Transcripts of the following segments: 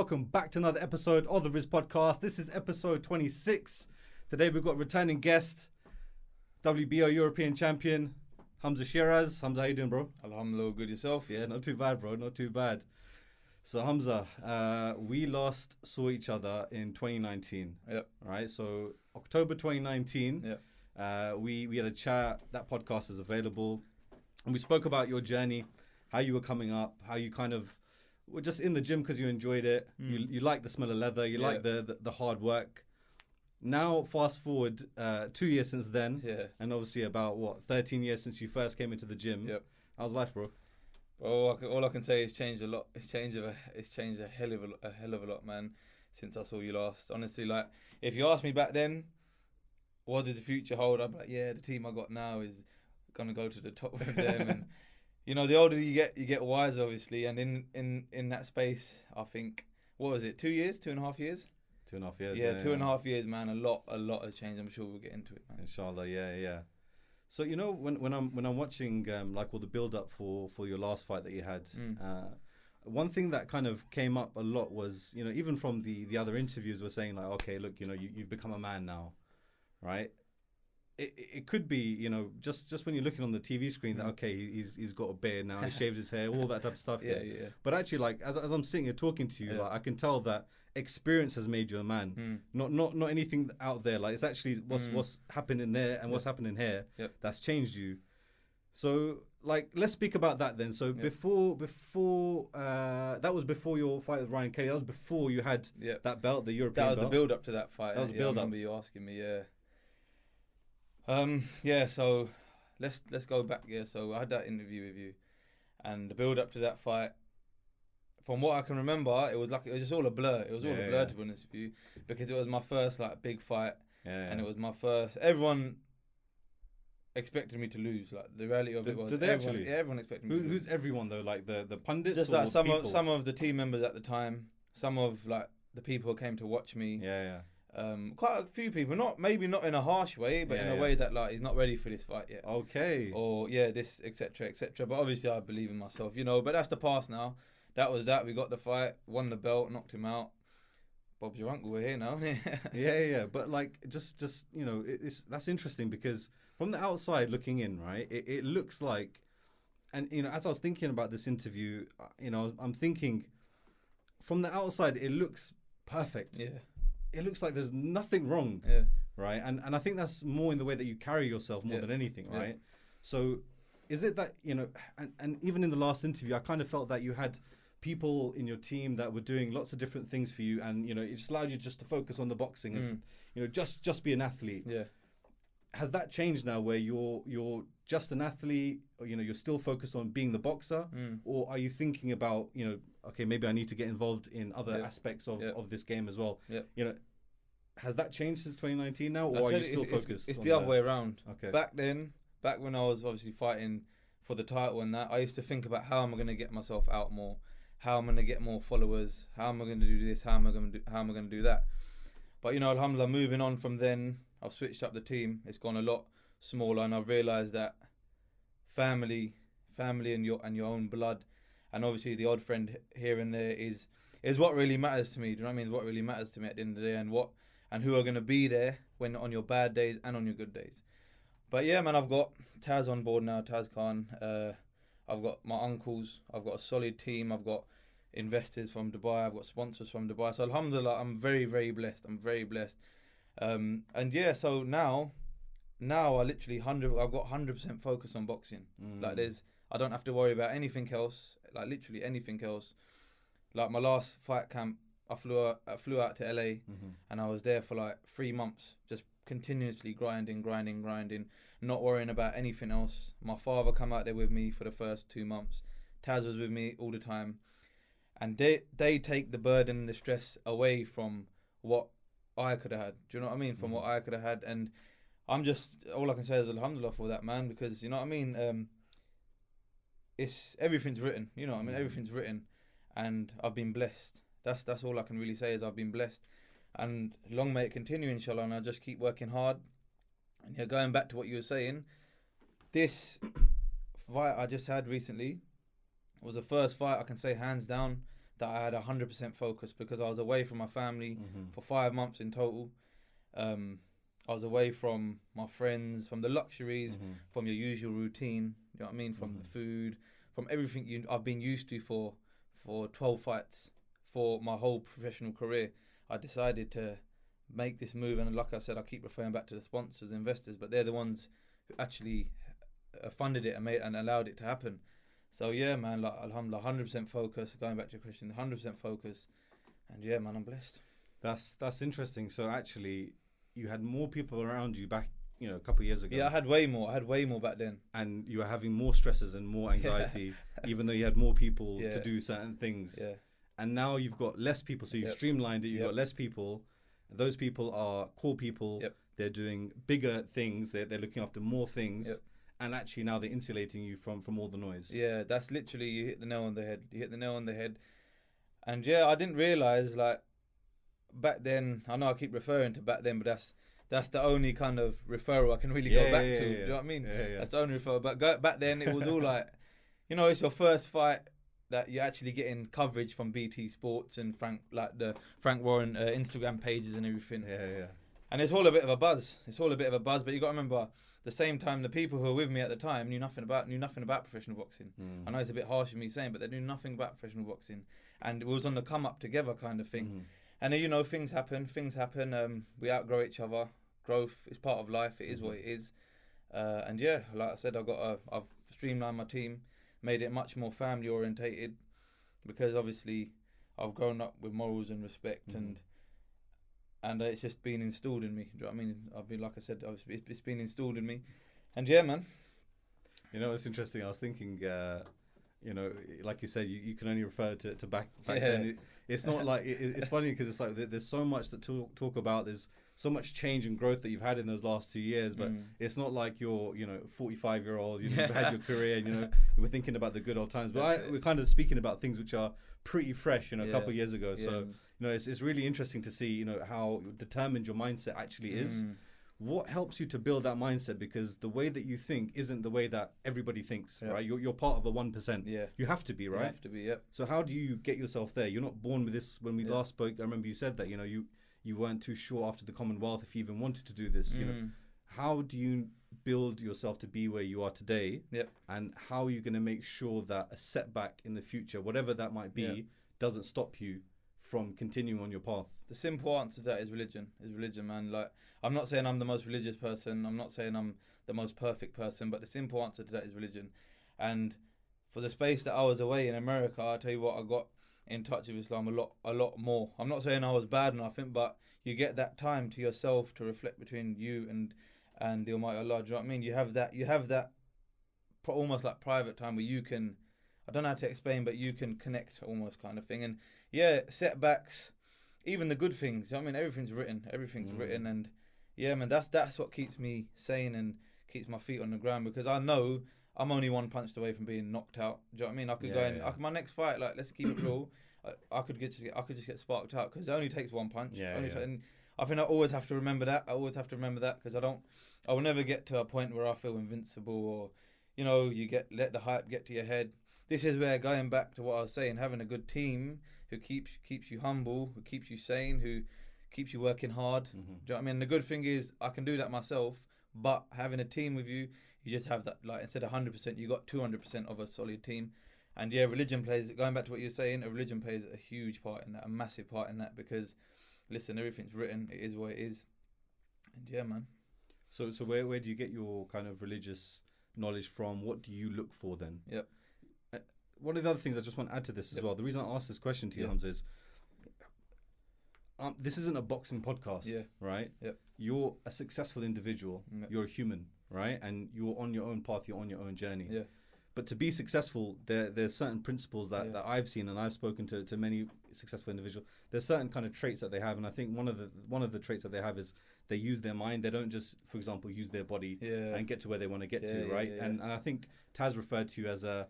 welcome back to another episode of the Rizq Podcast. This is episode 26. Today we've got returning guest, WBO European champion, Hamzah Sheeraz. Hamzah, how you doing, bro? Alhamdulillah, good yourself? Yeah, not too bad, bro, not too bad. So Hamzah, we last saw each other in 2019. Yep. Right, so October 2019, Yep. we had a chat. That podcast is available. And we spoke about your journey, how you were coming up, how you kind of were just in the gym because you enjoyed it. You like the smell of leather. You like the hard work. Now, fast forward 2 years since then. Yeah. And obviously about, 13 years since you first came into the gym. Yep. How's life, bro? Well, all I can say is changed a lot. It's changed a hell of a lot, man, since I saw you last. Honestly, like, if you asked me back then, what did the future hold? I'd be like, yeah, the team I got now is going to go to the top with them. And, you know, the older you get wiser, obviously. And in that space, I think, what was it, 2 years, 2.5 years? 2.5 years. Yeah, 2.5 years, man. A lot has changed. I'm sure we'll get into it, man. Inshallah, yeah. So, you know, when I'm watching like all the build up for your last fight that you had, one thing that kind of came up a lot was, you know, even from the other interviews were saying like, okay, look, you know, you've become a man now, right? It could be, you know, just when you're looking on the TV screen that, okay, he's got a beard now, he shaved his hair, all that type of stuff. Yeah. But actually, like, as I'm sitting here talking to you, like, I can tell that experience has made you a man. Not anything out there. Like, it's actually what's happened in there and what's happening here that's changed you. So, like, let's speak about that then. So before that was before your fight with Ryan Kelly. That was before you had that belt, the European belt. That was the build up to that fight. That was the build up. I remember you asking me, so let's go back. So I had that interview with you, and the build up to that fight, from what I can remember, it was just all a blur. It was all a blur, to be honest with you, because it was my first like big fight, and it was my first. Everyone expected me to lose. Like, the reality of it was, did they actually? Yeah, everyone expected me to lose. Who's everyone though? Like the pundits, just or like people? some of the team members at the time, some of like the people who came to watch me. Quite a few people, maybe not in a harsh way, but in a way that like he's not ready for this fight yet. Okay. Or this, etc., etc. But obviously I believe in myself, you know. But that's the past now. That was that. We got the fight, won the belt, knocked him out. Bob's your uncle. We're here now. yeah. But like, just you know, that's interesting because from the outside looking in, right? It looks like, and you know, as I was thinking about this interview, you know, I'm thinking, from the outside it looks perfect. Yeah. It looks like there's nothing wrong, right? And I think that's more in the way that you carry yourself more than anything, right? So is it that, you know, and even in the last interview, I kind of felt that you had people in your team that were doing lots of different things for you, and, you know, it just allowed you just to focus on the boxing and, you know, just be an athlete. Yeah. Has that changed now where you're just an athlete, or, you know, you're still focused on being the boxer, or are you thinking about, you know, okay, maybe I need to get involved in other aspects of this game as well? You know, has that changed since 2019 now, or are you still focused? It's the other way around. Okay. Back when I was obviously fighting for the title and that, I used to think about how am I going to get myself out more, how am I going to get more followers, how am I going to do this, how am I going to do that. But, you know, alhamdulillah, moving on from then, I've switched up the team. It's gone a lot smaller, and I've realised that family and your own blood, and obviously the odd friend here and there is what really matters to me. Do you know what I mean? What really matters to me at the end of the day, and who are going to be there when on your bad days and on your good days. But yeah, man, I've got Taz on board now, Taz Khan. I've got my uncles. I've got a solid team. I've got investors from Dubai. I've got sponsors from Dubai. So alhamdulillah, I'm very, very blessed. I'm very blessed. And yeah, so now I literally I've got 100% focus on boxing. Like, I don't have to worry about anything else. Like, literally anything else. Like, my last fight camp, I flew out to LA, and I was there for like 3 months, just continuously grinding, not worrying about anything else. My father come out there with me for the first 2 months. Taz was with me all the time, and they take the burden and the stress away from what I could have had. Do you know what I mean? From what I could have had. And I'm just, all I can say is alhamdulillah for that, man, because, you know what I mean? Everything's written, you know what I mean? Everything's written, and I've been blessed. That's all I can really say is I've been blessed. And long may it continue, inshallah, and I just keep working hard. And yeah, going back to what you were saying, this fight I just had recently was the first fight I can say hands down that I had 100% focus, because I was away from my family for 5 months in total. I was away from my friends, from the luxuries, from your usual routine, you know what I mean, from the food, from everything I've been used to for 12 fights, for my whole professional career. I decided to make this move, and like I said, I keep referring back to the sponsors, investors, but they're the ones who actually funded it and made and allowed it to happen. So yeah, man, like alhamdulillah, 100% focus. Going back to your question, 100% focus, and yeah, man, I'm blessed. That's interesting. So actually, you had more people around you back, you know, a couple of years ago. Yeah, I had way more back then. And you were having more stresses and more anxiety, even though you had more people to do certain things. Yeah. And now you've got less people, so you've streamlined it. You've got less people. Those people are core people. They're doing bigger things. They're looking after more things. And actually now they're insulating you from all the noise. Yeah, that's literally, you hit the nail on the head. You hit the nail on the head. And yeah, I didn't realise, like, back then, I know I keep referring to back then, but that's the only kind of referral I can really go back to. Do you know what I mean? That's the only referral. But back then, it was all like, you know, it's your first fight that you're actually getting coverage from BT Sports and the Frank Warren Instagram pages and everything. Yeah. And it's all a bit of a buzz. But you got to remember, the same time, the people who were with me at the time knew nothing about professional boxing. I know it's a bit harsh of me saying, but they knew nothing about professional boxing, and it was on the come up together kind of thing. And you know, things happen. We outgrow each other. Growth is part of life. It is what it is. And yeah, like I said, I've streamlined my team, made it much more family orientated, because obviously I've grown up with morals and respect, and it's just been installed in me. Do you know what I mean? I've been, like I said, it's been installed in me, and yeah, man. You know, it's interesting. I was thinking, you know, like you said, you can only refer to back then. It's not like it's funny, because it's like there's so much to talk about. There's so much change and growth that you've had in those last 2 years, but it's not like you're, you know, 45-year-old, you've had your career and, you know, you were thinking about the good old times. But we're kind of speaking about things which are pretty fresh, you know, a couple of years ago. So, you know, it's really interesting to see, you know, how determined your mindset actually is. What helps you to build that mindset? Because the way that you think isn't the way that everybody thinks, right? You're part of a 1%. Yeah. You have to be, right? You have to be, yeah. So how do you get yourself there? You're not born with this. When we last spoke, I remember you said that, you know, you weren't too sure after the Commonwealth if you even wanted to do this. You know, how do you build yourself to be where you are today? And how are you going to make sure that a setback in the future, whatever that might be, doesn't stop you from continuing on your path? The simple answer to that is religion. Man. Like, I'm not saying I'm the most religious person. I'm not saying I'm the most perfect person. But the simple answer to that is religion. And for the space that I was away in America, I tell you what, I got in touch with Islam a lot more. I'm not saying I was bad or nothing, but you get that time to yourself to reflect between you and the Almighty Allah. Do you know what I mean? You have that almost like private time where you can, I don't know how to explain, but you can connect almost kind of thing. And yeah, setbacks, even the good things. You know what I mean? Everything's written, and yeah, man, that's what keeps me sane and keeps my feet on the ground, because I know I'm only one punch away from being knocked out. Do you know what I mean? I could go in. My next fight, like, let's keep it real. I could just get sparked out, because it only takes one punch. And I think I always have to remember that. Because I will never get to a point where I feel invincible, or, you know, let the hype get to your head. This is where, going back to what I was saying, having a good team who keeps you humble, who keeps you sane, who keeps you working hard. Do you know what I mean? The good thing is I can do that myself, but having a team with you, you just have that, like, instead of 100%, you got 200% of a solid team. And yeah, religion plays, going back to what you're saying, religion plays a huge part in that, a massive part in that, because, listen, everything's written, it is what it is. And yeah, man. So where do you get your kind of religious knowledge from? What do you look for then? Yep. One of the other things I just want to add to this as well, the reason I asked this question to you, Hamzah, is this isn't a boxing podcast, right? Yep. You're a successful individual. You're a human, right? And you're on your own path. You're on your own journey. Yeah. But to be successful, there's certain principles that I've seen, and I've spoken to many successful individuals. There's certain kind of traits that they have, and I think one of the traits that they have is they use their mind. They don't just, for example, use their body and get to where they want to get to, right? And I think Taz referred to you as a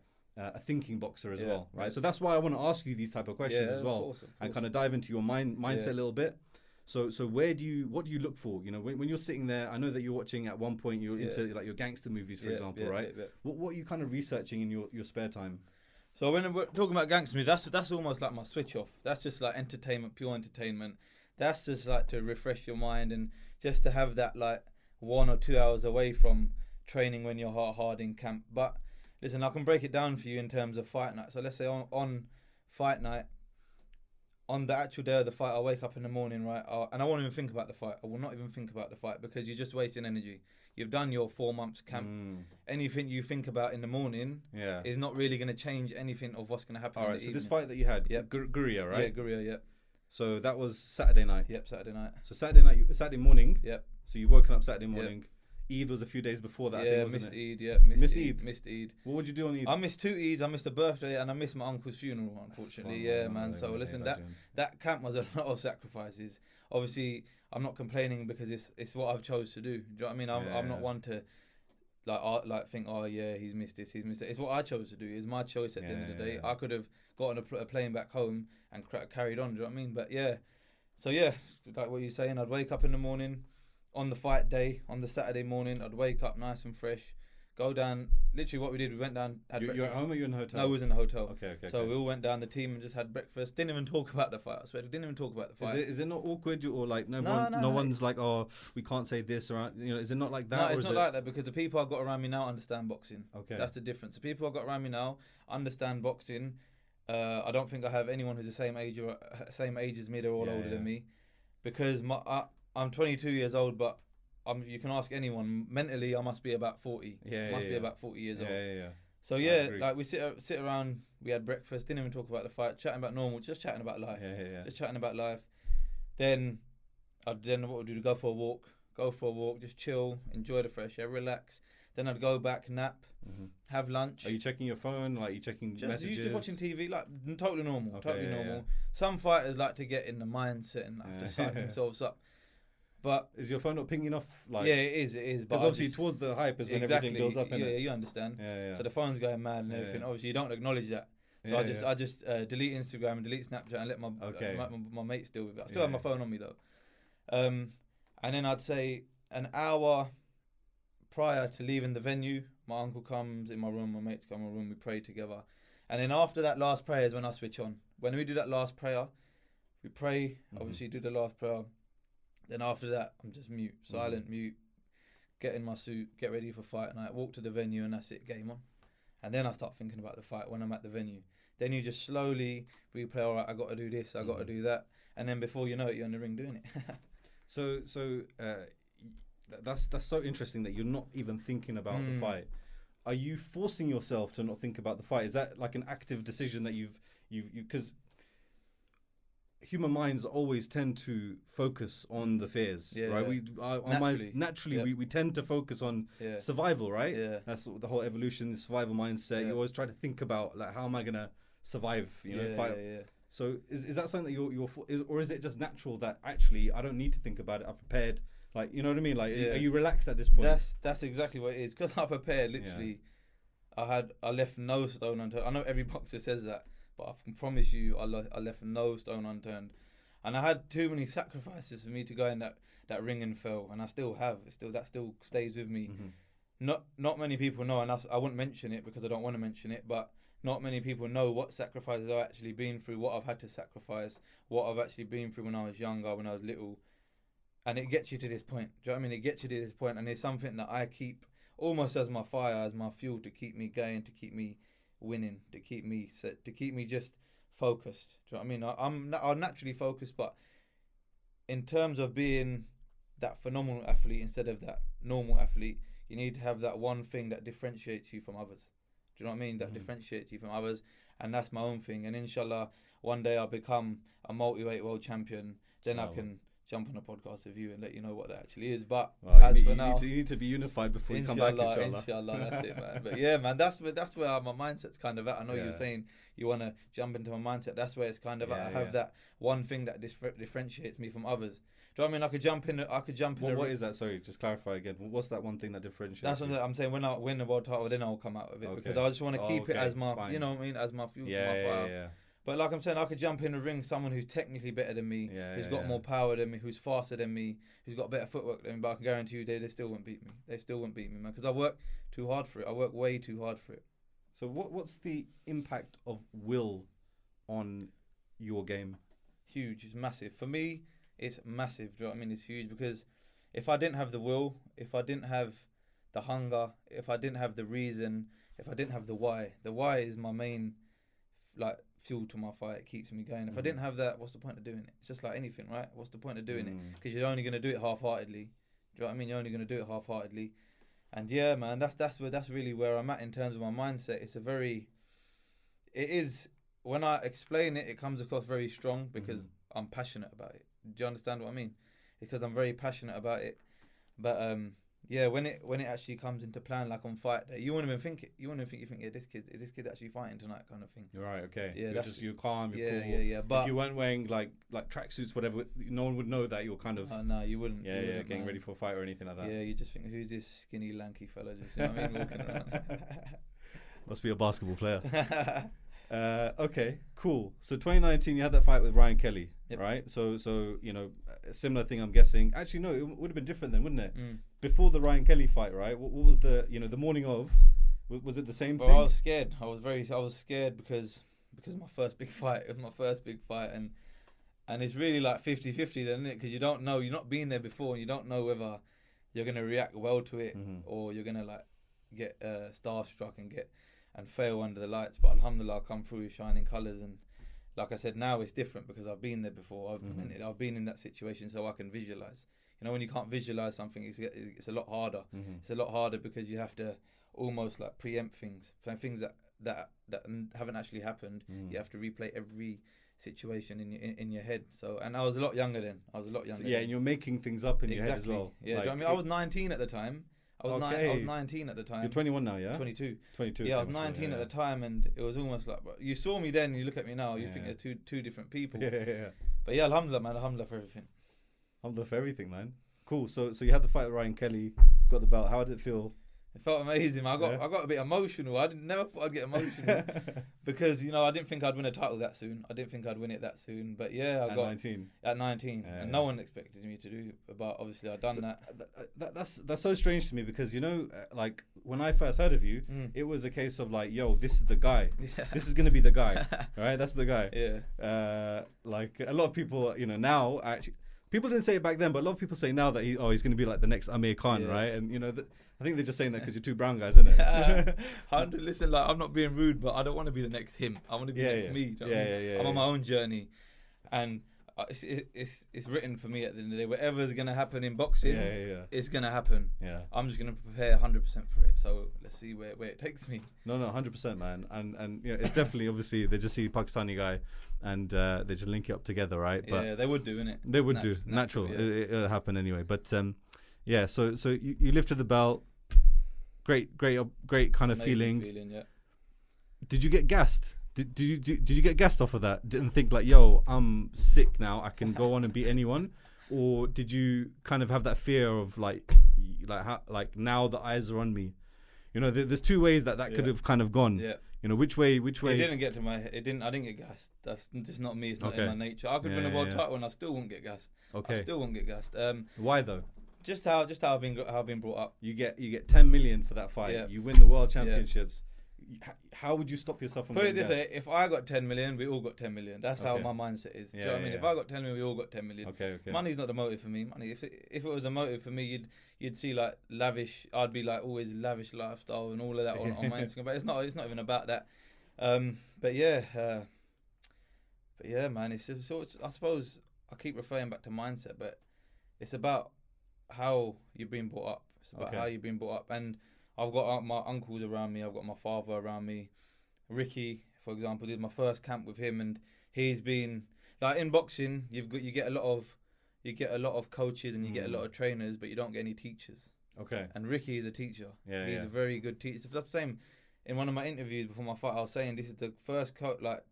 thinking boxer as well, right? So that's why I want to ask you these type of questions as well, of course. And kind of dive into your mindset a little bit. So what do you look for? You know, when you're sitting there, I know that you're watching at one point, you're into like your gangster movies, for example, right? What are you kind of researching in your spare time? So when we're talking about gangster music, that's almost like my switch off. That's just like entertainment, pure entertainment. That's just like to refresh your mind and just to have that like 1 or 2 hours away from training when you're hard in camp. But listen, I can break it down for you in terms of fight night. So let's say on fight night, on the actual day of the fight, I'll wake up in the morning, right? And I won't even think about the fight. I will not even think about the fight because you're just wasting energy. You've done your 4 months camp. Anything you think about in the morning is not really going to change anything of what's going to happen. All right, so this fight that you had, Guria, right? Yeah, Guria, yeah. So that was Saturday night. Yep, Saturday night. So Saturday morning. Yep. So you've woken up Saturday morning. Yep. Eid was a few days before that. Yeah, I think, wasn't missed it? Eid. Yeah, missed Eid. What would you do on Eid? I missed 2 Eids. I missed a birthday and I missed my uncle's funeral. Unfortunately, man. So listen, that camp was a lot of sacrifices. Obviously, I'm not complaining because it's what I've chose to do. Do you know what I mean? I'm not one to like think, oh yeah, he's missed this, he's missed it. It's what I chose to do. It's my choice at the end of the day. I could have gotten a plane back home and carried on. Do you know what I mean? But yeah, so yeah, like what you're saying, I'd wake up in the morning on the fight day, on the Saturday morning. I'd wake up nice and fresh, go down. Literally, what we did, we went down. You're at home or you're in the hotel? No, we was in the hotel. Okay. So we all went down the team and just had breakfast. Didn't even talk about the fight. I swear, we didn't even talk about the fight. Is it not awkward or like no one's like, oh, we can't say this or is it not like that? No, it's not like that because the people I've got around me now understand boxing. Okay, that's the difference. The people I've got around me now understand boxing. I don't think I have anyone who's the same age as me. They're all older than me, because I'm 22 years old, but you can ask anyone. Mentally, I must be about 40. I must be about 40 years old. Yeah. So like we sit around. We had breakfast. Didn't even talk about the fight. Chatting about normal. Just chatting about life. Just chatting about life. Then what would we do? Go for a walk. Just chill. Enjoy the fresh air. Relax. Then I'd go back, nap, have lunch. Are you checking your phone? Like, are you checking messages? Just watching TV, like totally normal. Totally normal. Yeah. Some fighters like to get in the mindset and have to psych themselves up. But is your phone not pinging off? Like, yeah, it is. Because obviously towards the hype is when everything builds up. Yeah, you understand. Yeah. So the phone's going mad and everything. Obviously, you don't acknowledge that. So I just delete Instagram and delete Snapchat and let my mates deal with it. I still have my phone on me though. And then I'd say an hour prior to leaving the venue, my uncle comes in my room, my mates come in my room, we pray together. And then after that last prayer is when I switch on. When we do that last prayer, we pray, obviously do the last prayer. Then after that, I'm just mute, silent, mute, get in my suit, get ready for fight night, walk to the venue, and that's it, game on. And then I start thinking about the fight when I'm at the venue. Then you just slowly replay, all right, I got to do this, I got to do that. And then before you know it, you're in the ring doing it. So that's so interesting that you're not even thinking about the fight. Are you forcing yourself to not think about the fight? Is that like an active decision that you've because human minds always tend to focus on the fears, right? Our minds naturally we tend to focus on survival, right? Yeah. That's the whole evolution, the survival mindset. You always try to think about like, how am I gonna survive? Fight. So is that something that you're or is it just natural that actually I don't need to think about it? I've prepared. Like, you know what I mean? Like, are you relaxed at this point? That's exactly what it is. Because I prepared, literally, I left no stone unturned. I know every boxer says that, but I can promise you, I left no stone unturned. And I had too many sacrifices for me to go in that ring and fail, and I still have. That still stays with me. Not many people know, and I wouldn't mention it because I don't want to mention it, but not many people know what sacrifices I've actually been through, what I've had to sacrifice, what I've actually been through when I was younger, when I was little. And it gets you to this point. Do you know what I mean? It gets you to this point, and it's something that I keep almost as my fire, as my fuel to keep me going, to keep me winning, to keep me set, to keep me just focused. Do you know what I mean? I'm naturally focused, but in terms of being that phenomenal athlete instead of that normal athlete, you need to have that one thing that differentiates you from others. Do you know what I mean? That differentiates you from others, and that's my own thing. And inshallah, one day I'll become a multi-weight world champion. Then I can jump on a podcast with you and let you know what that actually is. But as for now, you need to be unified before you come back. Inshallah, that's it, man. But yeah, man, that's where my mindset's kind of at. I know you were saying you want to jump into my mindset. That's where it's kind of at. I have that one thing that differentiates me from others. Do you know what I mean? I could jump in. What is that? Sorry, just clarify again. What's that one thing that differentiates? That's what I'm saying. When I win the world title, then I'll come out of it because I just want to keep it as my, you know what I mean, as my fuel to my fire. Yeah. But like I'm saying, I could jump in the ring someone who's technically better than me, who's got more power than me, who's faster than me, who's got better footwork than me, but I can guarantee you they still won't beat me. They still won't beat me, man, because I work too hard for it. I work way too hard for it. So what's the impact of will on your game? Huge. It's massive. For me, it's massive. Do you know what I mean? It's huge because if I didn't have the will, if I didn't have the hunger, if I didn't have the reason, if I didn't have the why is my main like fuel to my fight. It keeps me going. If I didn't have that, what's the point of doing it? It's just like anything, right? What's the point of doing it? Because you're only going to do it half-heartedly. Do you know what I mean? You're only going to do it half-heartedly. And yeah, man, that's really where I'm at in terms of my mindset. When I explain it, it comes across very strong because I'm passionate about it. Do you understand what I mean? It's because I'm very passionate about it. But yeah, when it actually comes into plan, like on fight day, you won't even think it. You think, yeah, is this kid actually fighting tonight, kind of thing. You're right. Okay. Yeah, you're calm. You're cool. Yeah. But if you weren't wearing like tracksuits, whatever, no one would know that you're kind of. No, you wouldn't. Yeah, getting ready for a fight or anything like that. Yeah, you just think, who's this skinny, lanky fella? Just, you know what I mean, walking around. Must be a basketball player. Okay, cool. So 2019, you had that fight with Ryan Kelly, right? So a similar thing, I'm guessing. Actually, no, it would have been different then, wouldn't it? Before the Ryan Kelly fight, right? What was the morning of? Was it the same thing? I was scared. I was scared because my first big fight. It was my first big fight, and it's really like 50-50, then, isn't it? Because you don't know, you're not been there before, and you don't know whether you're gonna react well to it or you're gonna like get starstruck and fail under the lights. But alhamdulillah, I come through with shining colours, and like I said, now it's different because I've been there before. I've been in that situation, so I can visualize. You know, when you can't visualize something, it's a lot harder. It's a lot harder because you have to almost like preempt things that haven't actually happened. You have to replay every situation in your head. So, and I was a lot younger then. Yeah, and you're making things up in your head as well. Yeah, like, I mean, I was 19 at the time. I was 19 at the time. You're 21 now, yeah? 22. 22. Yeah, I was 19 at the time, and it was almost like, you saw me then, and you look at me now, you think there's two different people. Yeah. But yeah, alhamdulillah, man, alhamdulillah for everything. Alhamdulillah for everything, man. Cool. So you had the fight with Ryan Kelly, got the belt. How did it feel? It felt amazing. I got a bit emotional. Never thought I'd get emotional because I didn't think I'd win a title that soon. I didn't think I'd win it that soon. But yeah, I got 19. At 19, and no one expected me to do. But obviously, I've done that. That's so strange to me because like when I first heard of you, it was a case of like, yo, this is the guy. Yeah. This is gonna be the guy, right? That's the guy. Yeah. Like a lot of people, now actually. People didn't say it back then, but a lot of people say now that he's going to be like the next Amir Khan, right? And I think they're just saying that because you're two brown guys, isn't it? Listen, like I'm not being rude, but I don't want to be the next him. I want to be next me. I'm on my own journey, and it's written for me at the end of the day. Whatever's gonna happen in boxing, it's gonna happen. Yeah, I'm just gonna prepare 100% for it. So let's see where it takes me. No, 100%, man. And it's definitely obviously they just see Pakistani guy, and they just link it up together, right? But yeah, they would do, innit? They would do. Natural. It'll happen anyway. But yeah. So you lifted the belt. Great kind of feeling. Yeah. Did you get gassed? Did you get gassed off of that? Didn't think like, yo, I'm sick now, I can go on and beat anyone, or did you kind of have that fear of like now the eyes are on me? There's two ways that could have kind of gone. Yeah. Which way? It didn't get to my head. I didn't get gassed. That's just not me. It's not in my nature. I could win a world title and I still won't get gassed. Okay. I still won't get gassed. Why though? Just how I've been brought up. You get 10 million for that fight. Yeah. You win the world championships. How would you stop yourself from put it this way? If I got 10 million, we all got 10 million. That's how my mindset is. Do you know what I mean? If I got 10 million, we all got 10 million. Okay. Money's not the motive for me. Money. If it was the motive for me, you'd see like lavish. I'd be like always lavish lifestyle and all of that on my Instagram. But it's not even about that. But yeah, man. It's I suppose I keep referring back to mindset, but it's about how you've been brought up. It's about how you've been brought up. And I've got my uncles around me. I've got my father around me. Ricky, for example, did my first camp with him, and he's been like in boxing. You get a lot of coaches and you get a lot of trainers, but you don't get any teachers. Okay. And Ricky is a teacher. Yeah, he's a very good teacher. That's the same. In one of my interviews before my fight, I was saying this is the first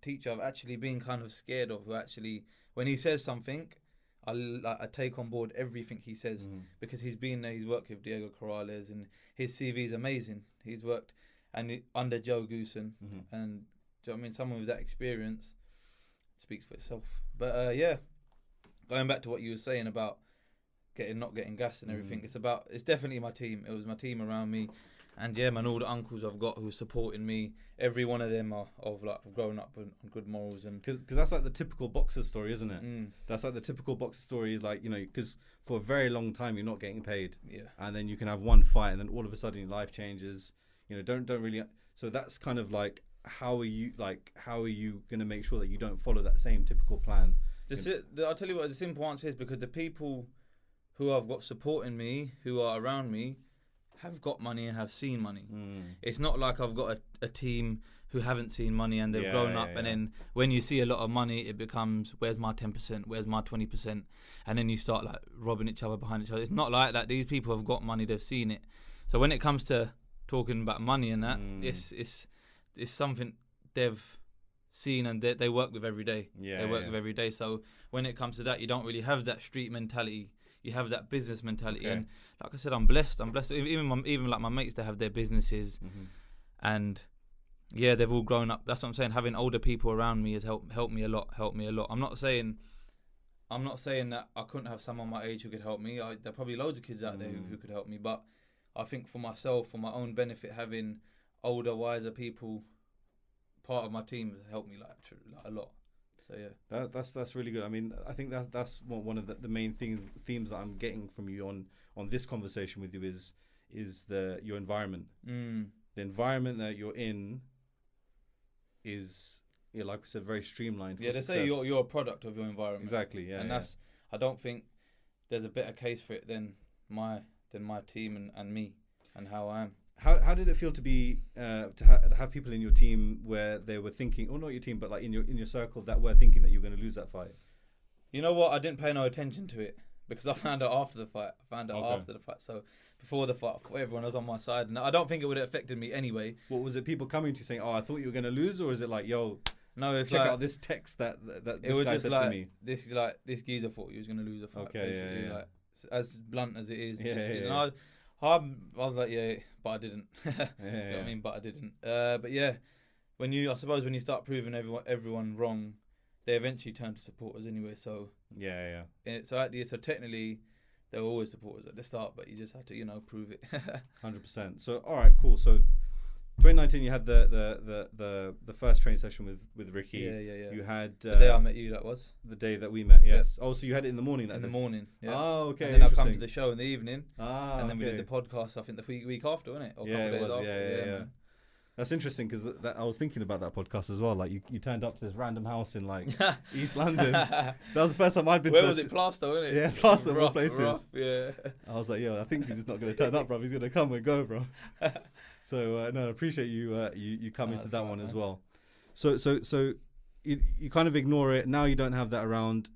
teacher I've actually been kind of scared of. Who actually, when he says something, I take on board everything he says because he's been there. He's worked with Diego Corrales and his CV is amazing. He's worked under Joe Goosen and do you know what I mean? Someone with that experience speaks for itself. But yeah, going back to what you were saying about not getting gas and everything. It's definitely my team. It was my team around me, and yeah, man, all the uncles I've got who are supporting me. Every one of them are grown up on good morals, and because that's like the typical boxer story, isn't it? That's like the typical boxer story is like, because for a very long time you're not getting paid, and then you can have one fight, and then all of a sudden your life changes. Don't really. So that's kind of like, how are you going to make sure that you don't follow that same typical plan? I'll tell you what the simple answer is, because the people who I've got supporting me, who are around me, have got money and have seen money. It's not like I've got a team who haven't seen money and they've grown up, and then when you see a lot of money, it becomes, where's my 10%, where's my 20%, and then you start like robbing each other behind each other. It's not like that. These people have got money, they've seen it. So when it comes to talking about money and that, it's something they've seen and they work with every day. They work with every day. So when it comes to that, you don't really have that street mentality. You have that business mentality, and like I said, I'm blessed. Even like my mates, they have their businesses, and yeah, they've all grown up. That's what I'm saying. Having older people around me has helped me a lot. I'm not saying that I couldn't have someone my age who could help me. There are probably loads of kids out there who could help me, but I think for myself, for my own benefit, having older, wiser people part of my team has helped me like a lot. So yeah, that's really good. I mean, I think that's one of the main themes that I'm getting from you on this conversation with you is your environment. The environment that you're in is, like we said, very streamlined. They say you're a product of your environment. Exactly. Yeah, and I don't think there's a better case for it than my team and me and how I am. How did it feel to be to have people in your team where they were thinking, or not your team, but like in your circle, that were thinking that you were going to lose that fight? You know what? I didn't pay no attention to it because I found out after the fight. After the fight. So before the fight, everyone was on my side, and I don't think it would have affected me anyway. What was it? People coming to you saying, "Oh, I thought you were going to lose," or is it like, "Yo, no, it's check out this text that this guy said to me"? This geezer thought he was going to lose a fight. Okay, basically, yeah. like, as blunt as it is. Yeah. I was like, yeah, but I didn't. Do you know what I mean? But I didn't. But yeah, I suppose when you start proving everyone wrong, they eventually turn to supporters anyway. So yeah. So technically, they were always supporters at the start, but you just had to prove it. 100%. So all right, cool. So 2019, you had the first training session with Ricky. Yeah. You had the day I met you. That was the day that we met. Yes. Oh, so you had it in the morning. The morning. Yeah. Oh, okay. And then I come to the show in the evening. And then we did the podcast. I think the week after, wasn't it? Or yeah, a couple it was. days after. Yeah. That's interesting because I was thinking about that podcast as well. Like you turned up to this random house in like East London. That was the first time I'd been. Where was it? Plaistow, wasn't it? Yeah, Plaistow of all places. Rough, yeah. I was like, yo, I think he's just not going to turn up, bro. He's going to come and go, bro. So no, I appreciate you coming to that one as well. So you kind of ignore it. Now you don't have that around.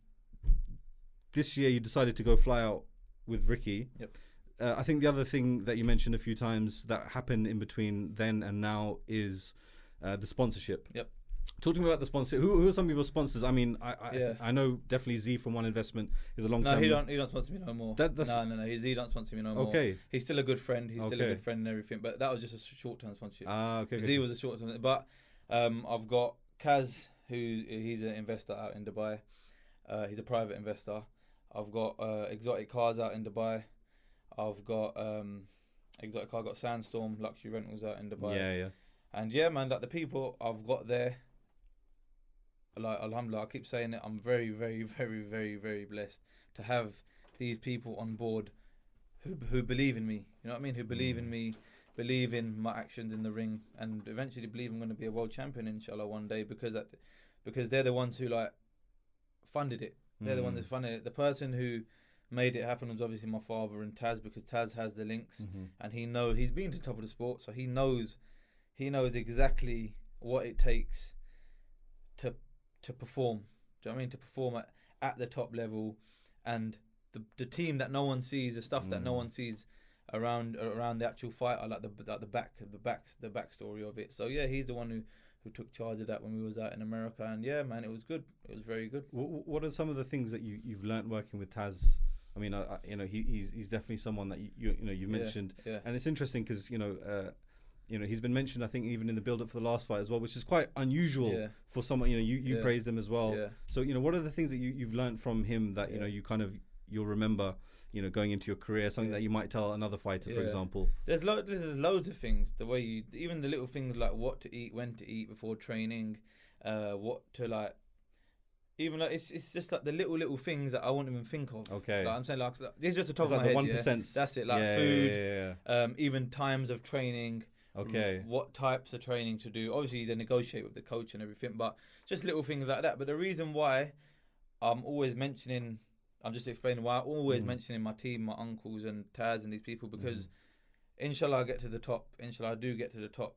This year you decided to go fly out with Ricky. Yep. I think the other thing that you mentioned a few times that happened in between then and now is the sponsorship. Yep. Talk to me about the sponsor. Who are some of your sponsors? I mean, I know definitely Z from One Investment is a long time. No, he don't sponsor me no more. No. Z don't sponsor me no more. Okay. He's still a good friend. He's still a good friend and everything. But that was just a short-term sponsorship. Okay. Z was a short-term. But I've got Kaz, he's an investor out in Dubai. He's a private investor. I've got Exotic Cars out in Dubai. I've got Exotic Car, got Sandstorm Luxury Rentals out in Dubai. Yeah. And yeah, man, like the people I've got there, like alhamdulillah, I keep saying it, I'm very, very, very, very, very blessed to have these people on board who believe in me. You know what I mean? Who believe in me, believe in my actions in the ring, and eventually believe I'm going to be a world champion, inshallah, one day, because they're the ones who like funded it. They're the ones that funded it. The person who made it happen was obviously my father and Taz, because Taz has the links and he's been to top of the sport, so he knows exactly what it takes to perform. Do you know what I mean? To perform at the top level, and the team that no one sees, the stuff that no one sees around the actual fight, I like the backstory of it. So yeah, he's the one who took charge of that when we was out in America, and yeah, man, it was good. It was very good. What are some of the things that you've learnt working with Taz? I mean, he's definitely someone that you mentioned, and it's interesting because he's been mentioned, I think, even in the build up for the last fight as well, which is quite unusual for someone. You praised him as well. Yeah. So what are the things that you've learnt from him that you kind of you'll remember, going into your career, something that you might tell another fighter, for example? There's loads of things. The way even the little things like what to eat, when to eat before training, what to like. Even like it's just like the little things that I won't even think of. Okay. Like I'm saying, like this is just the top It's of my like head. the 1%. That's it. Like food. Even times of training. Okay. What types of training to do? Obviously, they negotiate with the coach and everything, but just little things like that. But the reason why I'm just explaining why I'm always mentioning my team, my uncles and Taz and these people, because inshallah I get to the top. Inshallah I do get to the top.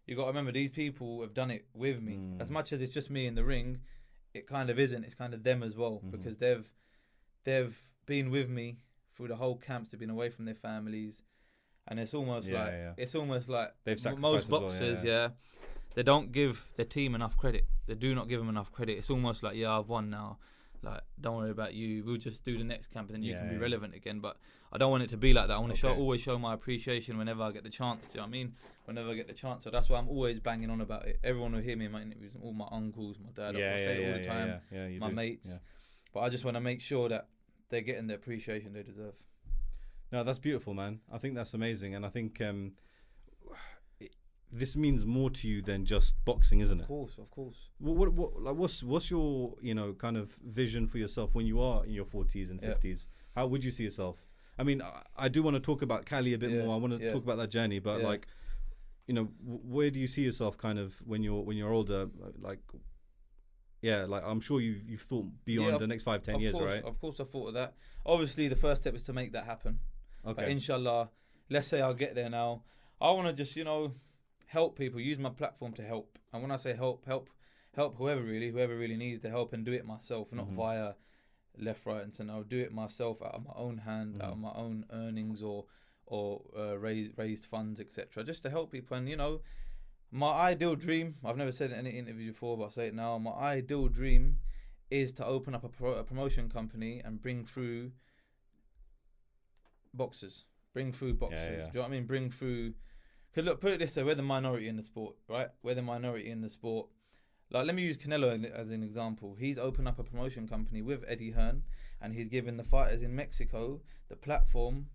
You got to remember, these people have done it with me. As much as it's just me in the ring, it kind of isn't. It's kind of them as well, because they've been with me through the whole camps. They've been away from their families, and it's almost like they've most boxers, they don't give their team enough credit. They do not give them enough credit. It's almost like, I've won now. Like, don't worry about you. We'll just do the next camp, and then you can be relevant again. But I don't want it to be like that. I want to always show my appreciation whenever I get the chance. Do you know what I mean? Whenever I get the chance. So that's why I'm always banging on about it. Everyone will hear me in my interviews, all my uncles, my dad, I say it all the time, my mates. Yeah. But I just want to make sure that they're getting the appreciation they deserve. No, that's beautiful, man. I think that's amazing, and I think this means more to you than just boxing, isn't it? Of course. What's your kind of vision for yourself when you are in your 40s and 50s? How would you see yourself? I mean, I do want to talk about Cali a bit more. I want to talk about that journey, but like, where do you see yourself kind of when you're older? Like I'm sure you've thought beyond the next 5-10 years, right? Of course, I thought of that. Obviously, the first step is to make that happen. Okay. But inshallah, let's say I'll get there now. I want to just help people, use my platform to help. And when I say help whoever really needs the help, and do it myself, not via left, right, and centre. I'll do it myself out of my own hand, out of my own earnings, or raised funds, etc., just to help people. And my ideal dream, I've never said it in any interview before, but I'll say it now. My ideal dream is to open up a promotion company and bring through boxers. Do you know what I mean? Bring through. Because look, put it this way, we're the minority in the sport, right? We're the minority in the sport. Like, let me use Canelo as an example. He's opened up a promotion company with Eddie Hearn, and he's given the fighters in Mexico the platform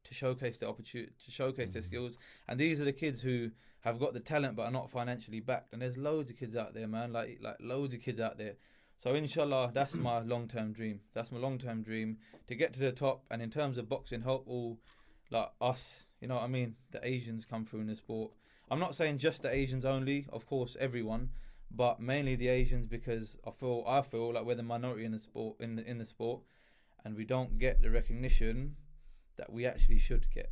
to showcase their opportunity, to showcase their skills. And these are the kids who have got the talent but are not financially backed. And there's loads of kids out there, man. Like loads of kids out there. So inshallah, that's my long-term dream. That's my long-term dream, to get to the top. And in terms of boxing, help all like us. You know what I mean? The Asians come through in the sport. I'm not saying just the Asians only, of course, everyone, but mainly the Asians, because I feel like we're the minority in the sport, in the sport, and we don't get the recognition that we actually should get,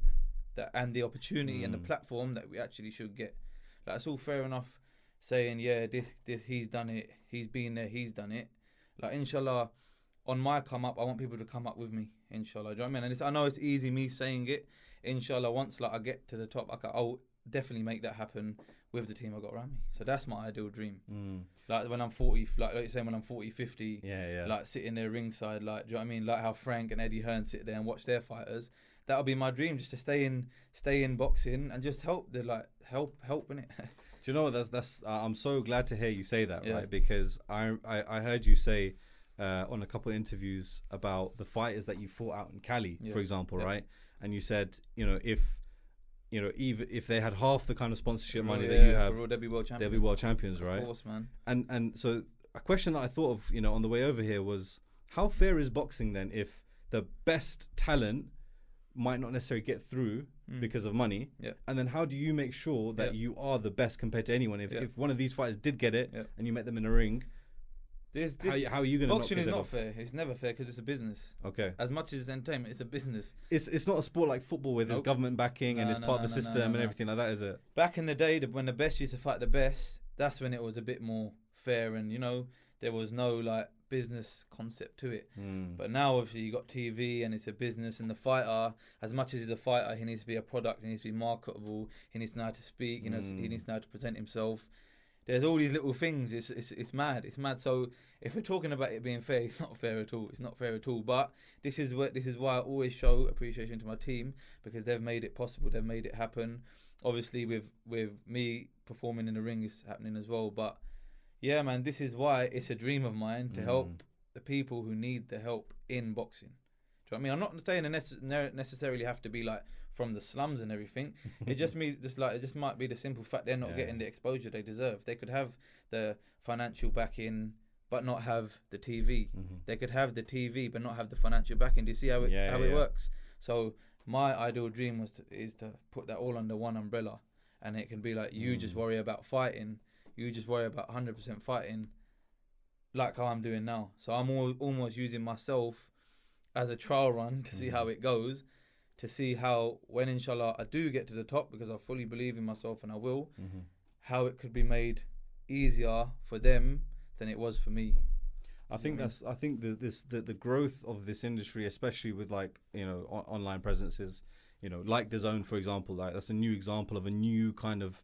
and the opportunity and the platform that we actually should get. Like, it's all fair enough saying, this he's done it, he's been there, he's done it. Like, inshallah, on my come up, I want people to come up with me, inshallah. Do you know what I mean? And I know it's easy me saying it. Inshallah, once I get to the top, I'll definitely make that happen with the team I got around me. So that's my ideal dream. Like when I'm 40, like you're saying, when I'm 40, 50, like sitting there ringside, like, do you know what I mean? Like how Frank and Eddie Hearn sit there and watch their fighters. That'll be my dream, just to stay in boxing and just help in it. Do you know what? That's I'm so glad to hear you say that, right? Because I heard you say on a couple of interviews about the fighters that you fought out in Cali, for example, right? And you said, even if they had half the kind of sponsorship money that you have, they'll be world champions. They'll be world champions, right? Of course, man. And so a question that I thought of, on the way over here was, how fair is boxing then if the best talent might not necessarily get through because of money? And then how do you make sure that you are the best compared to anyone? If one of these fighters did get it and you met them in a ring, how are you going to? Boxing is not fair. It's never fair because it's a business. Okay. As much as it's entertainment, it's a business. It's not a sport like football where there's government backing and it's part of the system and everything like that, is it? Back in the day, when the best used to fight the best, that's when it was a bit more fair, and there was no like business concept to it. But now obviously you got TV and it's a business, and the fighter, as much as he's a fighter, he needs to be a product. He needs to be marketable. He needs to know how to speak. He needs to know how to present himself. There's all these little things. It's mad. It's mad. So if we're talking about it being fair, it's not fair at all. It's not fair at all. But this is why I always show appreciation to my team, because they've made it possible. They've made it happen. Obviously, with me performing in the ring is happening as well. But yeah, man, this is why it's a dream of mine to help the people who need the help in boxing. Do you know what I mean? I'm not saying they necessarily have to be like from the slums and everything. It just might be the simple fact they're not getting the exposure they deserve. They could have the financial backing but not have the TV. They could have the TV but not have the financial backing. Do you see how it works? So my ideal dream is to put that all under one umbrella, and it can be like you just worry about fighting, you just worry about 100% fighting, like how I'm doing now. So I'm almost using myself as a trial run to see how it goes, to see how, when inshallah I do get to the top, because I fully believe in myself and I will, how it could be made easier for them than it was for me. I think the growth of this industry, especially with like, you know, online presences, you know, like DAZN, for example, like that's a new example of a new kind of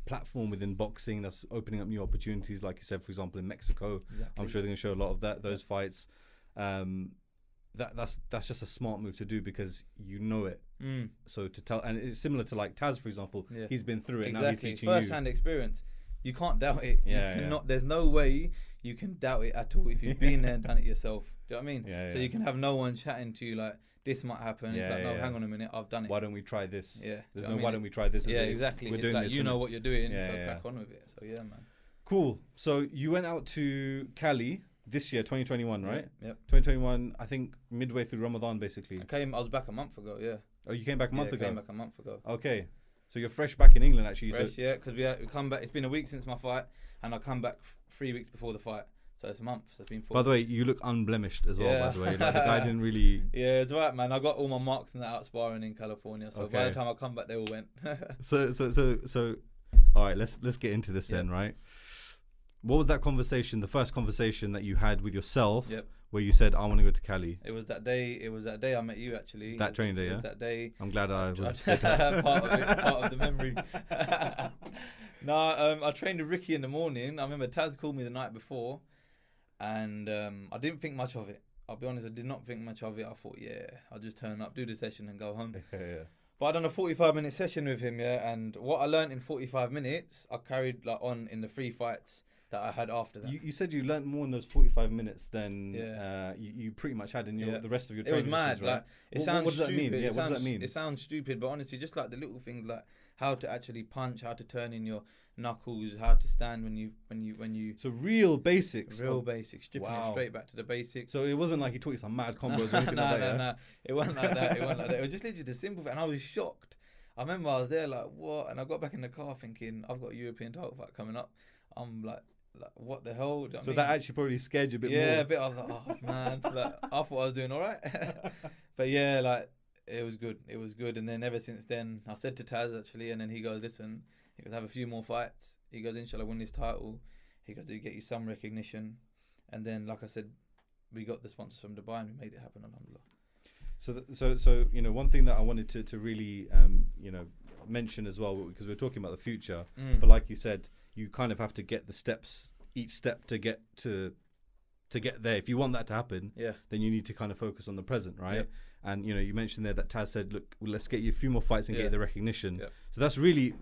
platform within boxing that's opening up new opportunities. Like you said, for example, in Mexico, I'm sure they're going to show a lot of those fights. That's just a smart move to do because you know it. So to tell, and it's similar to like Taz, for example. He's been through it. Now he's teaching first-hand experience. You can't doubt it. You cannot. There's no way you can doubt it at all if you've been there and done it yourself. Do you know what I mean? So you can have no one chatting to you like, this might happen. It's like, no, hang on a minute, I've done it. Why don't we try this? There's no why don't we try this? Exactly. It's like, you know what you're doing, so crack on with it. So yeah, man. Cool. So you went out to Cali this year, 2021, right? Yep. 2021, I think midway through Ramadan, basically. I was back a month ago, Oh, you came back a month ago? I came back a month ago. Okay. So you're fresh back in England, actually. Fresh, because we come back. It's been a week since my fight, and I come back 3 weeks before the fight. So it's a month. So it's been 4 By the way, you look unblemished as well, by the way. Like, the guy didn't really... Yeah, it's right, man. I got all my marks and that out sparring in California. So by the time I come back, they all went. So all right, let's get into this then, right? What was that conversation, the first conversation that you had with yourself, where you said, I want to go to Cali? It was that day I met you, actually. That training day, It was that day. I'm glad I was part of the memory. I trained with Ricky in the morning. I remember Taz called me the night before, and I didn't think much of it. I'll be honest, I did not think much of it. I thought, I'll just turn up, do the session and go home. But I done a 45-minute session with him, and what I learned in 45 minutes, I carried like on in the 3 fights that I had after that. You said you learnt more in those 45 minutes than you pretty much had in the rest of your training. It was mad. Sessions, right? Like, it sounds what does stupid. That mean? What does that mean? It sounds stupid, but honestly, just like the little things, like how to actually punch, how to turn in your knuckles, how to stand when you. So real basics. Stripping it straight back to the basics. So it wasn't like he taught you some mad combos or anything like that. No. It wasn't like that. It was just literally the simple thing, and I was shocked. I remember I was there like, what? And I got back in the car thinking, I've got a European title fight coming up. I'm like, what the hell? You know what that actually probably scared you a bit more. Yeah, a bit. I was like, oh man, like, I thought I was doing all right. But yeah, like it was good. It was good. And then ever since then, I said to Taz actually, and then he goes, listen, he goes, have a few more fights. He goes, inshallah, win this title. He goes, you get you some recognition. And then, like I said, we got the sponsors from Dubai and we made it happen, alhamdulillah. So you know, one thing that I wanted to really mention as well, because we're talking about the future, but like you said, you kind of have to get each step to get there. If you want that to happen, then you need to kind of focus on the present, right? And you know, you mentioned there that Taz said, look, let's get you a few more fights and get the recognition. So that's really,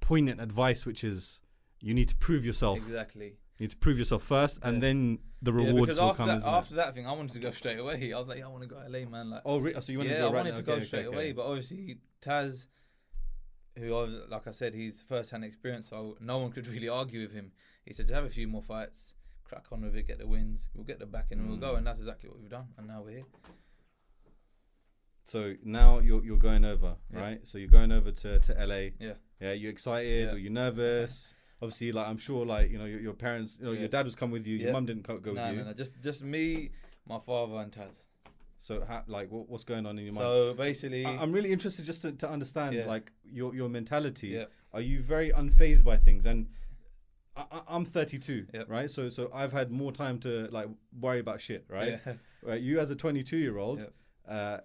poignant advice, which is you need to prove yourself. Exactly. You need to prove yourself first, and then the rewards will come. After that thing, I wanted to go straight away. I was like, I want to go LA, man. Like, so you wanted to go? I wanted to go straight away, but obviously Taz, who, like I said, he's first-hand experience, so no one could really argue with him. He said, just have a few more fights, crack on with it, get the wins, we'll get the backing, and we'll go. And that's exactly what we've done. And now we're here. So now you're going over, right? So you're going over to LA. Yeah. You excited? Or you nervous? Obviously, like I'm sure, like your parents, your dad was come with you. Your mum didn't go with you. No. Just me, my father, and Taz. So, what's going on in your mind? So basically, I'm really interested just to understand, like your mentality. Yeah. Are you very unfazed by things? And I'm 32, right? So I've had more time to like worry about shit, right? Right. You as a 22-year-old,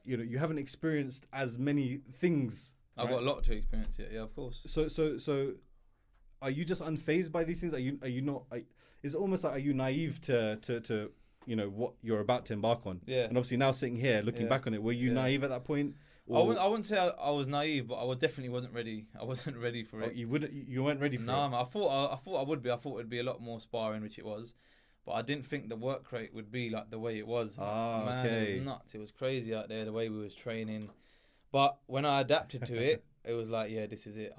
you haven't experienced as many things. I've got a lot to experience yet. Yeah, of course. So. Are you just unfazed by these things? Are you not? It's almost like, are you naive to what you're about to embark on? Yeah. And obviously now sitting here looking back on it, were you naive at that point? Or I wouldn't say I was naive, but definitely wasn't ready. I wasn't ready for it. you weren't ready for it? No, man, I thought I would be. I thought it'd be a lot more sparring, which it was. But I didn't think the work rate would be like the way it was. Man, okay. It was nuts. It was crazy out there, the way we was training. But when I adapted to it, it was like, yeah, this is it.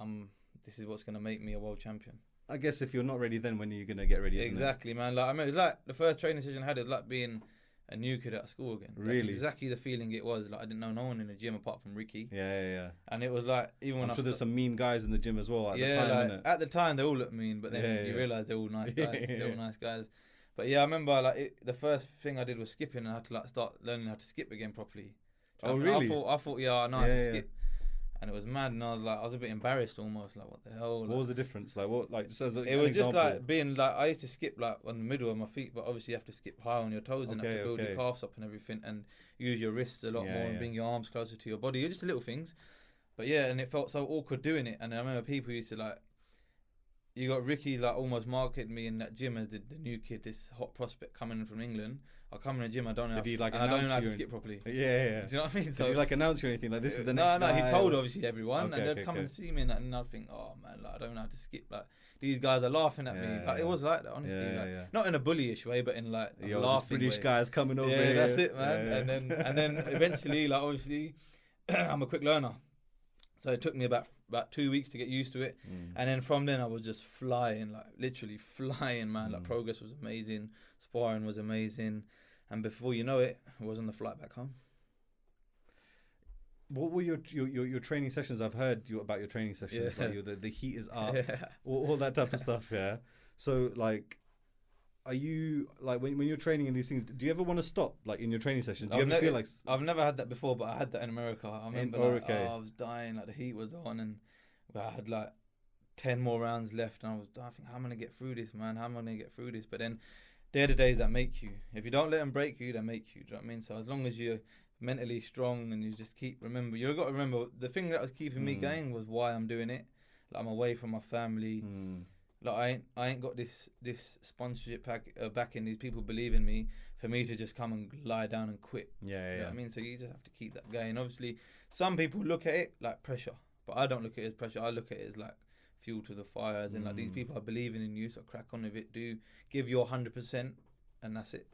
This is what's going to make me a world champion. I guess if you're not ready then, when are you going to get ready? Exactly, man. Like, I mean, it was like the first training session I had, it was like being a new kid at school again. Really? That's exactly the feeling it was. Like, I didn't know no one in the gym apart from Ricky. Yeah. And it was like, even when I'm sure there's some mean guys in the gym as well at the time, like, innit? at the time they all looked mean, but then you realise they're all nice guys. They're all nice guys. But yeah, I remember like the first thing I did was skipping, and I had to like start learning how to skip again properly. Oh, really? I thought, yeah, I know how to skip, and it was mad. And I was a bit embarrassed almost. Like, what the hell? What was the difference? Like, what? Like, just as it was just like being like, I used to skip like on the middle of my feet, but obviously you have to skip high on your toes and have to build your calves up and everything, and use your wrists a lot more and bring your arms closer to your body. It's just little things, but yeah, and it felt so awkward doing it. And I remember people used to like. You got Ricky like almost marketed me in that gym as the new kid, this hot prospect coming in from England. I come in the gym, I don't know how to skip properly. Yeah. Do you know what I mean? So did you like announce you or anything? Like, this is the next No, guy, he told obviously everyone, Okay, and they'd come and see me, and I'd think, oh man, like I don't know how to skip. Like these guys are laughing at me. Like it was like that, honestly. Not in a bullyish way, but in like a laughing British way. guys coming over. Yeah, that's it, man. And then eventually, like obviously, I'm a quick learner. So it took me about 2 weeks to get used to it. And then from then I was just flying, like literally flying, man. Like progress was amazing, sparring was amazing. And before you know it, I was on the flight back home. What were your training sessions? I've heard about your training sessions. Yeah. Like the heat is up, all that type of stuff, yeah. So like, are you like when you're training in these things? Do you ever want to stop, like in your training sessions? Do you ever feel like? I've never had that before, but I had that in America. I remember I was dying, like the heat was on, and I had like 10 more rounds left, and I was dying. I think, how am I gonna get through this, man? How am I gonna get through this? But then they're the days that make you. If you don't let them break you, they make you. Do you know what I mean? So as long as you're mentally strong and you just you've got to remember the thing that was keeping me going was why I'm doing it. Like I'm away from my family. Like I ain't got this sponsorship backing. These people believe in me for me to just come and lie down and quit. You know what I mean? So you just have to keep that going. Obviously, some people look at it like pressure, but I don't look at it as pressure. I look at it as like fuel to the fires, and like these people are believing in you, so crack on with it. Do give your 100%, and that's it.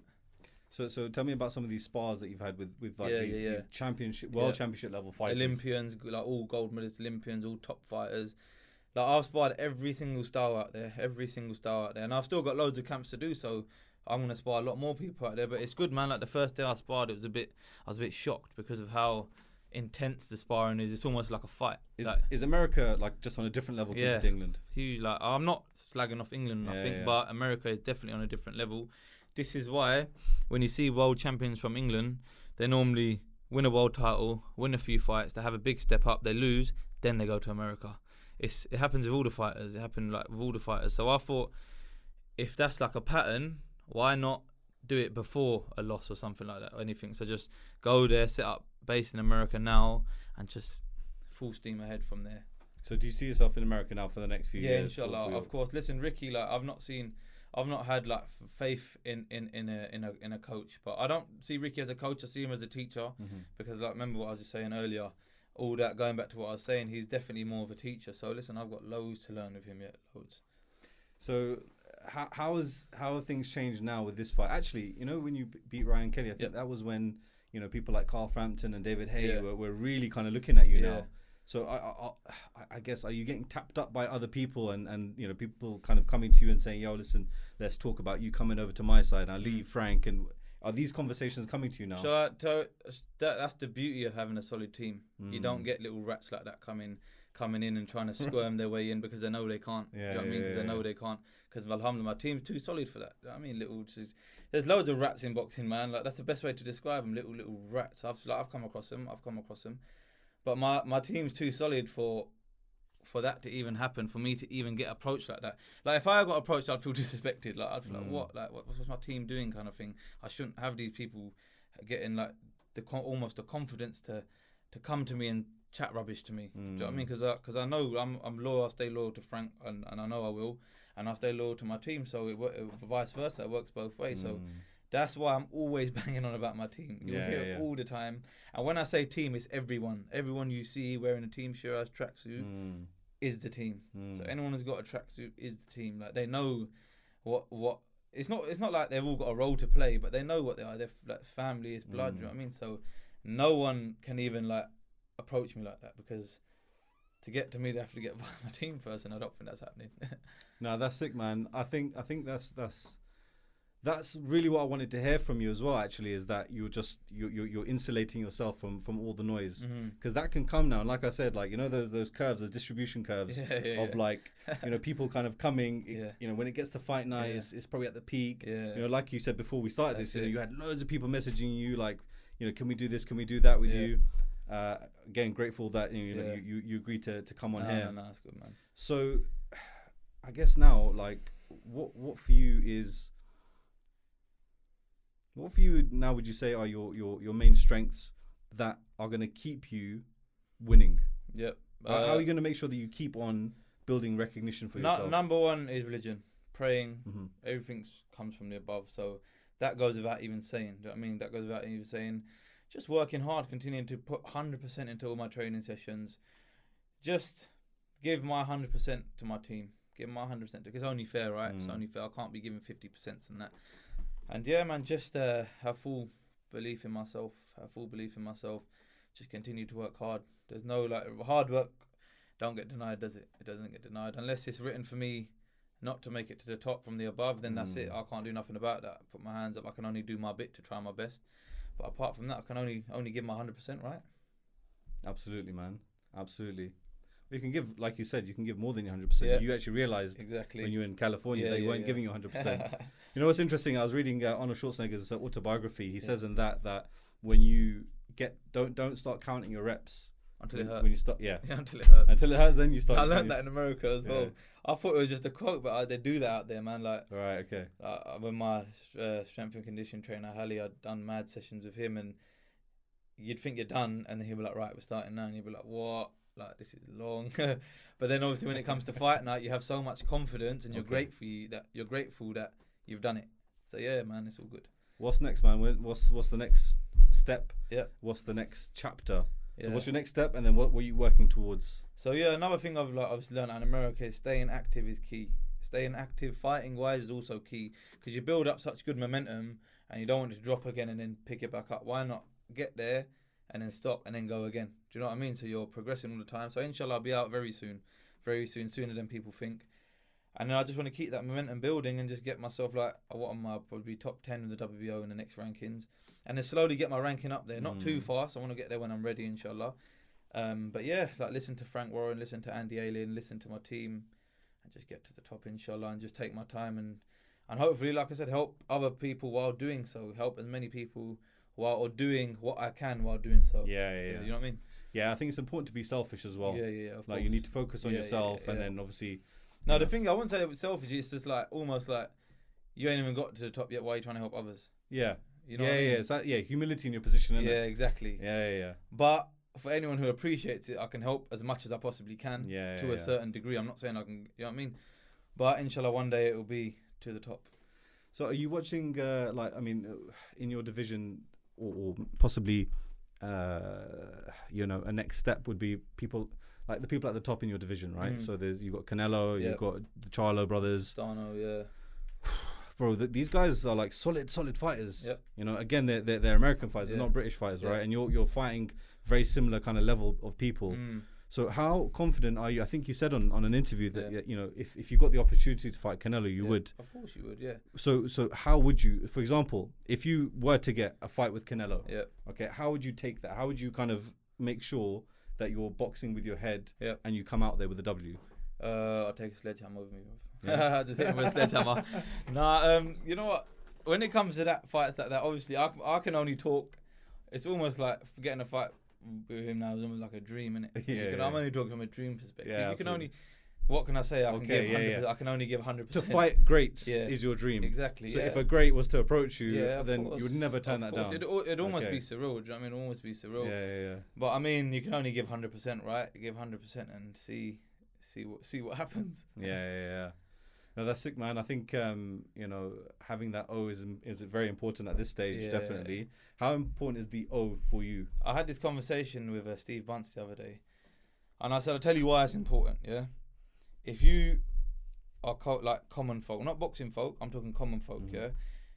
So tell me about some of these spars that you've had with like these championship, world championship level fighters. Olympians, like all gold medalists, Olympians, all top fighters. Like I've sparred every single style out there, and I've still got loads of camps to do. So I'm gonna spar a lot more people out there. But it's good, man. Like the first day I sparred, I was a bit shocked because of how intense the sparring is. It's almost like a fight. Is America like just on a different level compared to England? Huge. Like I'm not slagging off England, but America is definitely on a different level. This is why when you see world champions from England, they normally win a world title, win a few fights, they have a big step up, they lose, then they go to America. It happens with all the fighters. It happened like with all the fighters. So I thought, if that's like a pattern, why not do it before a loss or something like that or anything? So just go there, set up base in America now, and just full steam ahead from there. So do you see yourself in America now for the next few years? Yeah, inshallah, of course. Listen, Ricky, like I've not had like faith in a coach, but I don't see Ricky as a coach. I see him as a teacher because, like, remember what I was just saying earlier. All that going back to what I was saying, he's definitely more of a teacher. So listen, I've got loads to learn with him yet, loads. So how have things changed now with this fight? Actually, you know, when you beat Ryan Kelly, I think that was when, you know, people like Carl Frampton and David Haye were really kind of looking at you now. So I guess, are you getting tapped up by other people and you know, people kind of coming to you and saying, yo, listen, let's talk about you coming over to my side. I'll leave Frank. And are these conversations coming to you now? So that's the beauty of having a solid team. You don't get little rats like that coming in and trying to squirm their way in because they know they can't. Do you know what I mean? Because they know they can't. Because alhamdulillah, my team's too solid for that. You know what I mean? There's loads of rats in boxing, man. Like that's the best way to describe them. Little rats. I've come across them. But my team's too solid for that to even happen, for me to even get approached like that. Like if I got approached, I'd feel disrespected. Like I'd feel like, what? Like what's my team doing, kind of thing. I shouldn't have these people getting like almost the confidence to come to me and chat rubbish to me. Do you know what I mean? Because I know I'm loyal. I stay loyal to Frank, and I know I will, and I stay loyal to my team. So it vice versa. It works both ways. So That's why I'm always banging on about my team. You'll hear it all the time. And when I say team, it's everyone. Everyone you see wearing a Team Sheeraz tracksuit is the team. So anyone who's got a tracksuit is the team. Like, they know what. It's not like they've all got a role to play, but they know what they are. They're like family, it's blood. You know what I mean? So no one can even like approach me like that, because to get to me, they have to get by my team first, and I don't think that's happening. No, that's sick, man. I think that's really what I wanted to hear from you as well. Actually, is that you're insulating yourself from all the noise, because that can come now. And like I said, like, you know, those curves, those distribution curves of like, you know, people kind of coming. You know, when it gets to fight night, it's probably at the peak. You know, like you said before we started this, you know, you had loads of people messaging you like, you know, can we do this? Can we do that with you? Again, grateful that you agreed to come on here. No, that's good, man. So, I guess now, like, what for you is. What for you now would you say are your main strengths that are going to keep you winning? Yep. How are you going to make sure that you keep on building recognition for yourself? Number one is religion. Praying. Everything comes from the above. So that goes without even saying. Do you know what I mean? That goes without even saying. Just working hard, continuing to put 100% into all my training sessions. Just give my 100% to my team. Give my 100%. Because it's only fair, right? It's only fair. I can't be giving 50% and that. And yeah, man, just have full belief in myself. Just continue to work hard. There's no, like, hard work don't get denied, does it? It doesn't get denied. Unless it's written for me not to make it to the top from the above, then that's it. I can't do nothing about that. Put my hands up. I can only do my bit to try my best. But apart from that, I can only give my 100%, right? Absolutely, man. Absolutely. You can give, like you said, you can give more than your 100%. Yeah. You actually realized when you were in California that you weren't giving you 100%. You know what's interesting? I was reading Arnold Schwarzenegger's autobiography. He says in that when you don't start counting your reps until it hurts. When you start, until it hurts. Until it hurts, then you start. I learned that in America as well. I thought it was just a quote, but they do that out there, man. Like, right, okay. When my strength and conditioning trainer Halley, I'd done mad sessions with him, and you'd think you're done, and then he'd be like, "Right, we're starting now," and you'd be like, "What? Like, this is long." But then obviously when it comes to fight night, you have so much confidence, and you're grateful that you've done it. So yeah, man, it's all good. What's next, man? What's the next step? Yeah. What's the next chapter? Yeah. So what's your next step, and then what were you working towards? So yeah, another thing I've obviously learned in America is staying active is key. Staying active, fighting wise, is also key, because you build up such good momentum, and you don't want it to drop again and then pick it back up. Why not get there and then stop and then go again? Do you know what I mean? So you're progressing all the time. So inshallah, I'll be out very soon, sooner than people think. And then I just want to keep that momentum building and just get myself, like, I'll probably top 10 in the WBO in the next rankings. And then slowly get my ranking up there. Not too fast. I want to get there when I'm ready, inshallah. But yeah, like, listen to Frank Warren, listen to Andy Alien, listen to my team, and just get to the top, inshallah, and just take my time and hopefully, like I said, help other people while doing so. Help as many people while doing what I can while doing so. Yeah. You know what I mean? Yeah, I think it's important to be selfish as well. Yeah. Like, you need to focus on yourself, and then obviously. No, the thing I wouldn't say it was selfish. It's just like almost like you ain't even got to the top yet. Why are you trying to help others? Yeah. You know what I mean? It's like, humility in your position. Isn't it? Exactly. Yeah. But for anyone who appreciates it, I can help as much as I possibly can to a certain degree. I'm not saying I can. You know what I mean? But inshallah, one day it will be to the top. So are you watching? In your division, or possibly, a next step would be people. Like the people at the top in your division, right? So you've got Canelo, you've got the Charlo brothers. Stano, yeah. Bro, these guys are like solid fighters. Yep. You know, again, they're American fighters, they're not British fighters, right? And you're fighting very similar kind of level of people. So how confident are you? I think you said on an interview that if you got the opportunity to fight Canelo, you would. Of course you would, yeah. So how would you, for example, if you were to get a fight with Canelo, okay, how would you take that? How would you kind of make sure that you're boxing with your head and you come out there with a W? I'll take a sledgehammer with me. Just hit him with a sledgehammer. You know what? When it comes to that fight, that obviously I can only talk. It's almost like getting a fight with him now is almost like a dream, innit? I'm only talking from a dream perspective. Yeah, you can only. What can I say? I can only give 100%. To fight greats is your dream. Exactly. So if a great was to approach you, then course, you would never turn that down. It'd almost be surreal. Do you know what I mean? Almost be surreal. Yeah. But I mean, you can only give 100%, right? Give 100% and see what happens. Yeah. No, that's sick, man. I think you know, having that O is very important at this stage. Definitely. How important is the O for you? I had this conversation with Steve Bunce the other day, and I said, I'll tell you why it's important. Yeah, if you are like common folk, not boxing folk, I'm talking common folk. Yeah,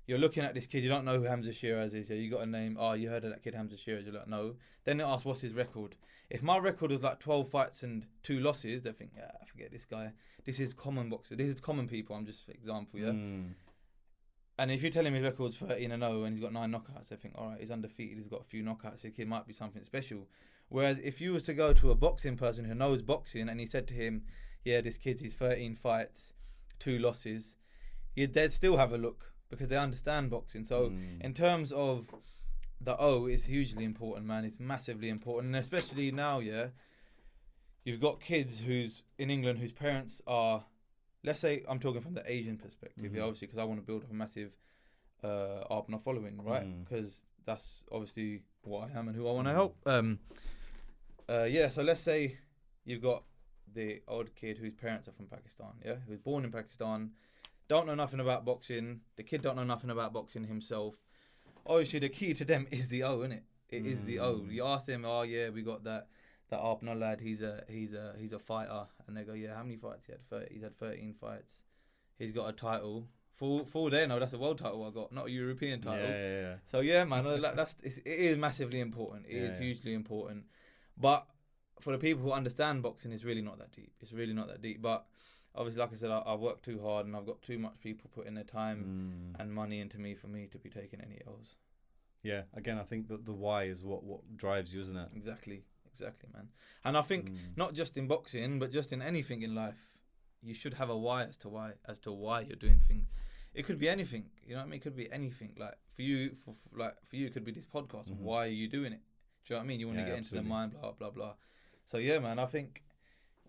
you're looking at this kid, you don't know who Hamzah Sheeraz is. Yeah, you got a name. Oh, you heard of that kid Hamzah Sheeraz? You're like, no. Then they ask, what's his record? If my record was like 12 fights and 2 losses, they think, yeah, forget this guy. This is common boxer. This is common people. I'm just for example, yeah. And if you tell him his record's 13-0 and he's got 9 knockouts, they think, all right, he's undefeated. He's got a few knockouts. So the kid might be something special. Whereas if you was to go to a boxing person who knows boxing and he said to him, yeah, this kid's his 13 fights, 2 losses, they'd still have a look because they understand boxing. So in terms of the O, it's hugely important, man. It's massively important. And especially now, yeah, you've got kids in England whose parents are, let's say, I'm talking from the Asian perspective, yeah, obviously, because I want to build up a massive Arbna following, right? Because that's obviously what I am and who I want to help. Yeah, so let's say you've got the old kid whose parents are from Pakistan, yeah, who's born in Pakistan, don't know nothing about boxing. The kid don't know nothing about boxing himself. Obviously, the key to them is the O, innit? It is the O. You ask them, oh yeah, we got that Arbna lad. He's a fighter, and they go, yeah, how many fights he had? 30. He's had 13 fights. He's got a title. Full day, no, that's a world title I got, not a European title. Yeah. So yeah, man, it is massively important. It is hugely important. But for the people who understand boxing, it's really not that deep. It's really not that deep. But obviously, like I said, I've worked too hard and I've got too much people putting their time and money into me for me to be taking any L's. Yeah, again, I think that the why is what drives you, isn't it? Exactly, man. And I think not just in boxing, but just in anything in life, you should have a why as to why you're doing things. It could be anything, you know what I mean? It could be anything. Like for you, it could be this podcast. Why are you doing it? Do you know what I mean? You want to get into the mind, blah blah blah. So yeah, man, I think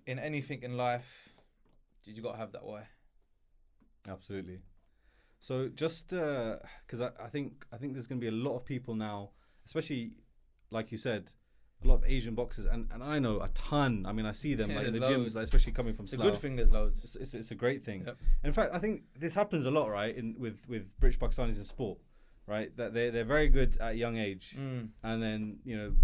in anything in life, you got to have that why. Absolutely. So just because I think there's going to be a lot of people now, especially like you said, a lot of Asian boxers, and I know a ton. I mean, I see them like in the gyms, like, especially coming from Slough. It's a good thing. There's loads. It's a great thing. Yep. In fact, I think this happens a lot, right? With British Pakistanis in sport, right? That they're very good at a young age, and then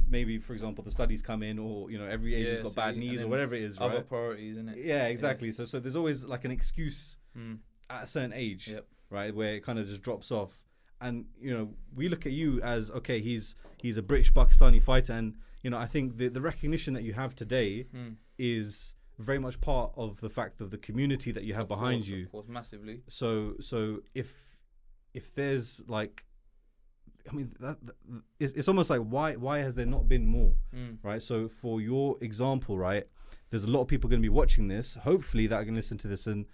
maybe for example the studies come in, or every Asian's got bad knees or whatever it is, right? Other priorities, isn't it? Yeah, exactly. Yeah. So there's always like an excuse at a certain age, right, where it kind of just drops off. And we look at you as, okay, he's a British Pakistani fighter, and I think the recognition that you have today is very much part of the fact of the community that you have behind you. Of course, massively. So if there's like, I mean, it's almost like why has there not been more, right? So for your example, right, there's a lot of people going to be watching this, hopefully, that are going to listen to this and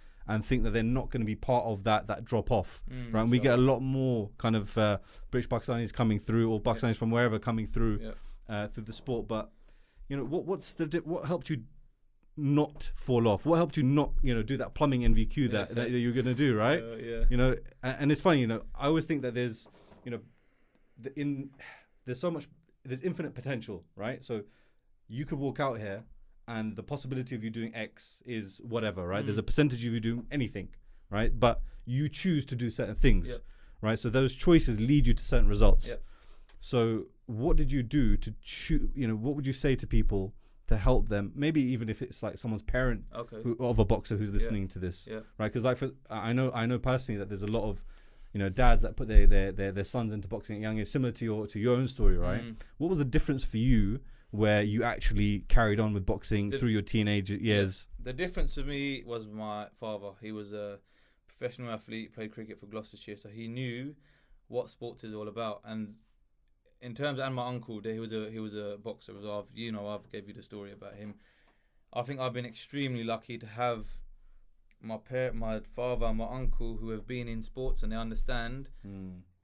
think that they're not going to be part of that drop off, right? And we get a lot more kind of British Pakistanis coming through, or Pakistanis from wherever coming through through the sport. But what helped you not fall off? What helped you not do that plumbing NVQ that you're going to do, right? And it's funny, I always think that there's there's infinite potential, right? So you could walk out here and the possibility of you doing X is whatever, right? There's a percentage of you doing anything, right? But you choose to do certain things, right? So those choices lead you to certain results. So what did you do to choose? What would you say to people to help them? Maybe even if it's like someone's parent of a boxer who's listening to this, right? Because I know personally that there's a lot of dads that put their sons into boxing at young age, similar to your own story, right? What was the difference for you where you actually carried on with boxing through your teenage years? The difference for me was my father. He was a professional athlete, played cricket for Gloucestershire, so he knew what sports is all about. And in terms, and my uncle, he was a boxer as well. I've gave you the story about him. I think I've been extremely lucky to have my father and my uncle who have been in sports, and they understand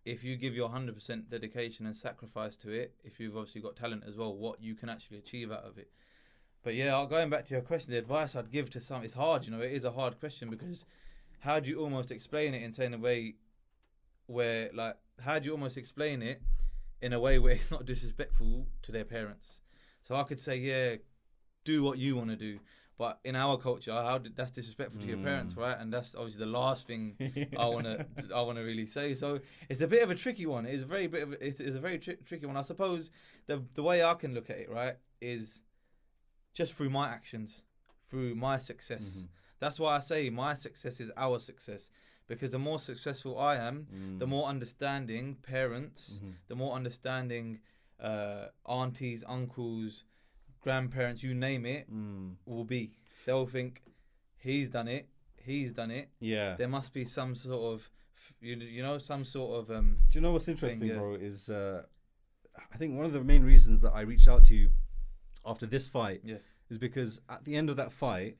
if you give your 100% dedication and sacrifice to it, if you've obviously got talent as well, what you can actually achieve out of it. But yeah, going back to your question, the advice I'd give to some, it's hard, it is a hard question, because how do you almost explain it in a way where, like, how do you almost explain it in a way where it's not disrespectful to their parents? So I could say, yeah, do what you want to do. But in our culture, that's disrespectful to your parents, right? And that's obviously the last thing I wanna really say. So it's a bit of a tricky one. It's a very tricky one. I suppose the way I can look at it, right, is just through my actions, through my success. That's why I say my success is our success. Because the more successful I am, the more understanding parents, the more understanding aunties, uncles, grandparents, you name it, will be. They'll think, he's done it. Yeah. There must be some sort of, some sort of. Do you know what's interesting, bro? Is I think one of the main reasons that I reached out to you after this fight is because at the end of that fight,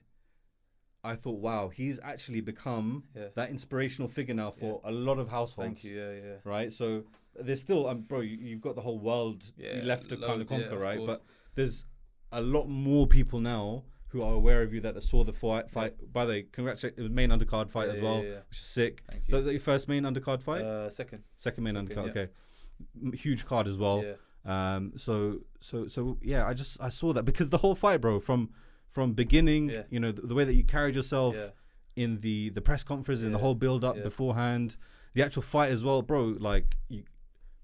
I thought, wow, he's actually become that inspirational figure now for a lot of households. Thank you, Right? So there's still, bro, you've got the whole world left to kind of conquer, right? But there's a lot more people now who are aware of you that saw the fight. By the way, congratulations, it was main undercard fight as well, which is sick. Thank you. So is that your first main undercard fight? Second main undercard, okay. Huge card as well. So yeah, I saw that because the whole fight, bro, from beginning, the way that you carried yourself in the press conference, in the whole build up beforehand, the actual fight as well, bro, like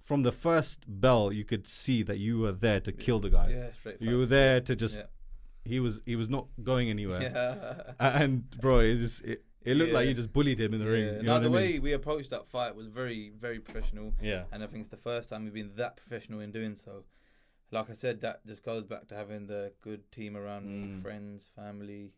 from the first bell you could see that you were there to kill the guy. You were there to just he was not going anywhere. And bro, it looked like you just bullied him in the ring. You know the way we approached that fight was very, very professional. And I think it's the first time we've been that professional in doing so. Like I said, that just goes back to having the good team around me, friends, family,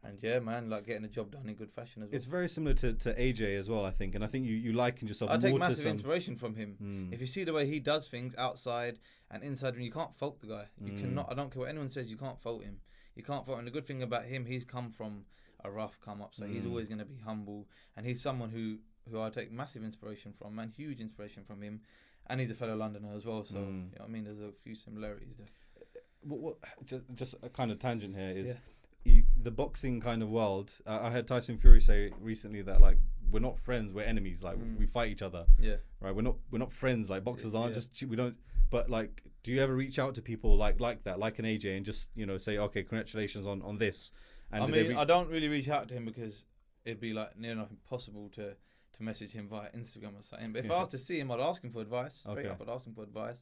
and man, like getting the job done in good fashion as well. It's very similar to AJ as well, I think, and I think you likened yourself. I take massive inspiration from him. If you see the way he does things outside and inside, you can't fault the guy. You cannot. I don't care what anyone says. You can't fault him. You can't fault him. And the good thing about him, he's come from a rough come up, so he's always going to be humble, and he's someone who I take massive inspiration from, man, huge inspiration from him. And he's a fellow Londoner as well, so you know what I mean, there's a few similarities there. Just a kind of tangent here is the boxing kind of world. I heard Tyson Fury say recently that like we're not friends, we're enemies. Like we fight each other. Right. We're not friends. Like boxers aren't just we don't. But like, do you ever reach out to people like that, like an AJ, and just say, okay, congratulations on this? And I mean, I don't really reach out to him because it'd be like near enough impossible to message him via Instagram or something. But if I was to see him, I'd ask him for advice. Straight up, I'd ask him for advice.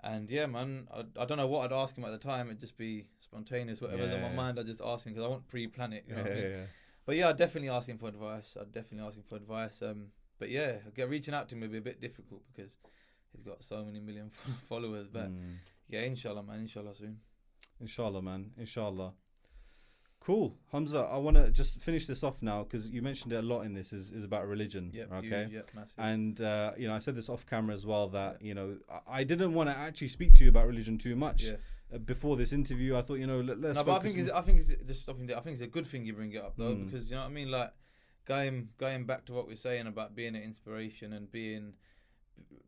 And man, I don't know what I'd ask him at the time. It'd just be spontaneous. Whatever's on my mind, I'd just ask him because I won't pre-plan it. You know what I mean? But I'd definitely ask him for advice. But reaching out to him would be a bit difficult because he's got so many million followers. But inshallah, man. Inshallah soon. Inshallah, man. Inshallah. Cool. Hamzah, I want to just finish this off now because you mentioned it a lot in this is about religion. Okay. Massive. And, I said this off camera as well that, I didn't want to actually speak to you about religion too much before this interview. I thought, let's No, but I think it's just stopping there. I think it's a good thing you bring it up though, because you know what I mean? Like going back to what we're saying about being an inspiration and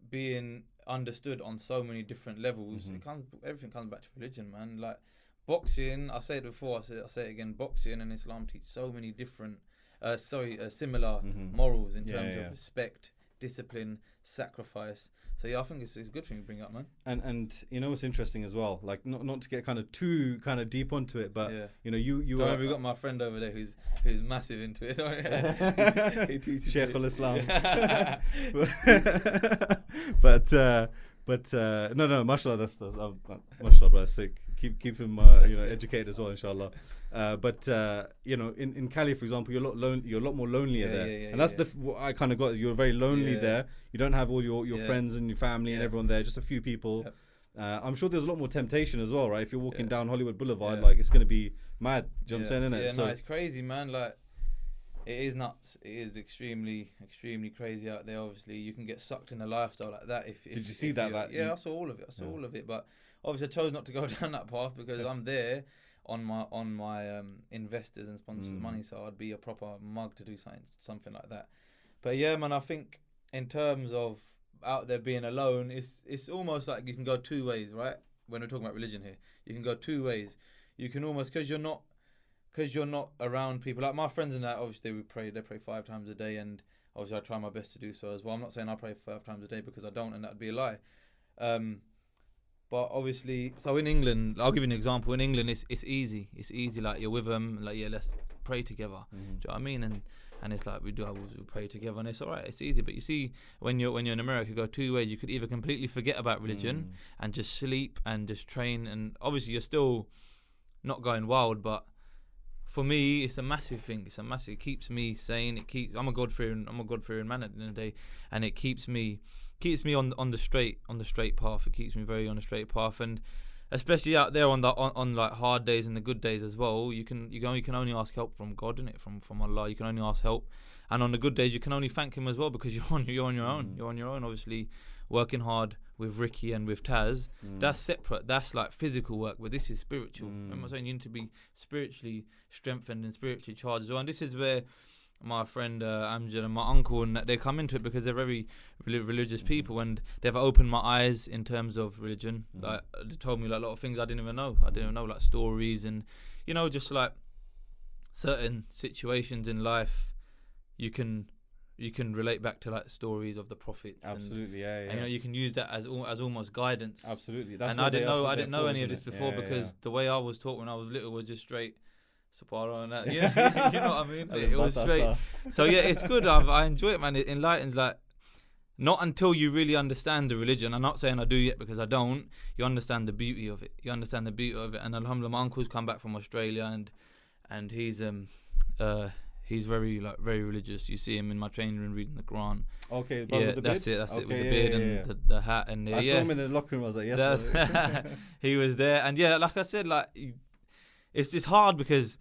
being understood on so many different levels. Everything comes back to religion, man. Like, boxing, I've said it before, I say it again, boxing and Islam teach so many different, similar morals in terms of respect, discipline, sacrifice. So I think it's a good thing to bring up, man. And what's interesting as well, like not to get kind of too kind of deep onto it, but you we've got my friend over there who's massive into it. He teaches Sheikh al-Islam. But no, mashallah, that's mashallah, bro, sick. Keep him educated as well, inshallah. But in Cali, for example, you're a lot more lonelier there, and that's what I kind of got. You're very lonely there. You don't have all your friends and your family and everyone there, just a few people. I'm sure there's a lot more temptation as well, right? If you're walking down Hollywood Boulevard, like it's gonna be mad. Do you know what I'm saying, innit? No, it's crazy, man. Like, it is nuts. It is extremely, extremely crazy out there. Obviously, you can get sucked in a lifestyle like that. Did you see that? I saw all of it. All of it. But obviously, I chose not to go down that path because I'm there on my investors and sponsors' money. So I'd be a proper mug to do something like that. But man, I think in terms of out there being alone, it's almost like you can go two ways, right? When we're talking about religion here, you can go two ways. You can almost, because you're not around people. Like my friends and that, obviously they pray 5 times a day, and obviously I try my best to do so as well. I'm not saying I pray 5 times a day because I don't, and that'd be a lie. But obviously, so in England, I'll give you an example. In England, it's easy. It's easy. Like, you're with them, like, yeah, let's pray together. Do you know what I mean? And it's like we pray together, and it's all right. It's easy. But you see, when you're in America, you go two ways. You could either completely forget about religion and just sleep and just train, and obviously you're still not going wild. But for me, it's a massive thing. It keeps me sane. I'm a God-fearing man at the end of the day, and it keeps me on the straight path. It keeps me very on the straight path, and especially out there on like hard days and the good days as well. You can only ask help from God, innit? From Allah. You can only ask help, and on the good days you can only thank Him as well, because you're on your own. You're on your own. Obviously, working hard with Ricky and with Taz, that's separate. That's like physical work, but this is spiritual. I'm not saying you need to be spiritually strengthened and spiritually charged as well. And this is where my friend Amjad and my uncle, and they come into it because they're very religious people, and they've opened my eyes in terms of religion. Like, they told me like a lot of things I didn't even know. Like stories, and just like certain situations in life you can relate back to, like stories of the prophets. Absolutely, and you can use that as almost guidance. Absolutely. That's, and I didn't know any of this before, because the way I was taught when I was little was just straight Sapara and that. Yeah, you know what I mean? It was straight. So yeah, it's good. I enjoy it, man. It enlightens. Like, not until you really understand the religion. I'm not saying I do yet, because I don't. You understand the beauty of it. And alhamdulillah, my uncle's come back from Australia, and he's very religious. You see him in my training room reading the Quran. Okay, yeah, with the that's beard? it. That's it, with the beard and the hat, and I saw him in the locker room. I was like, yes. He was there, and yeah, like I said, like, it's just hard, because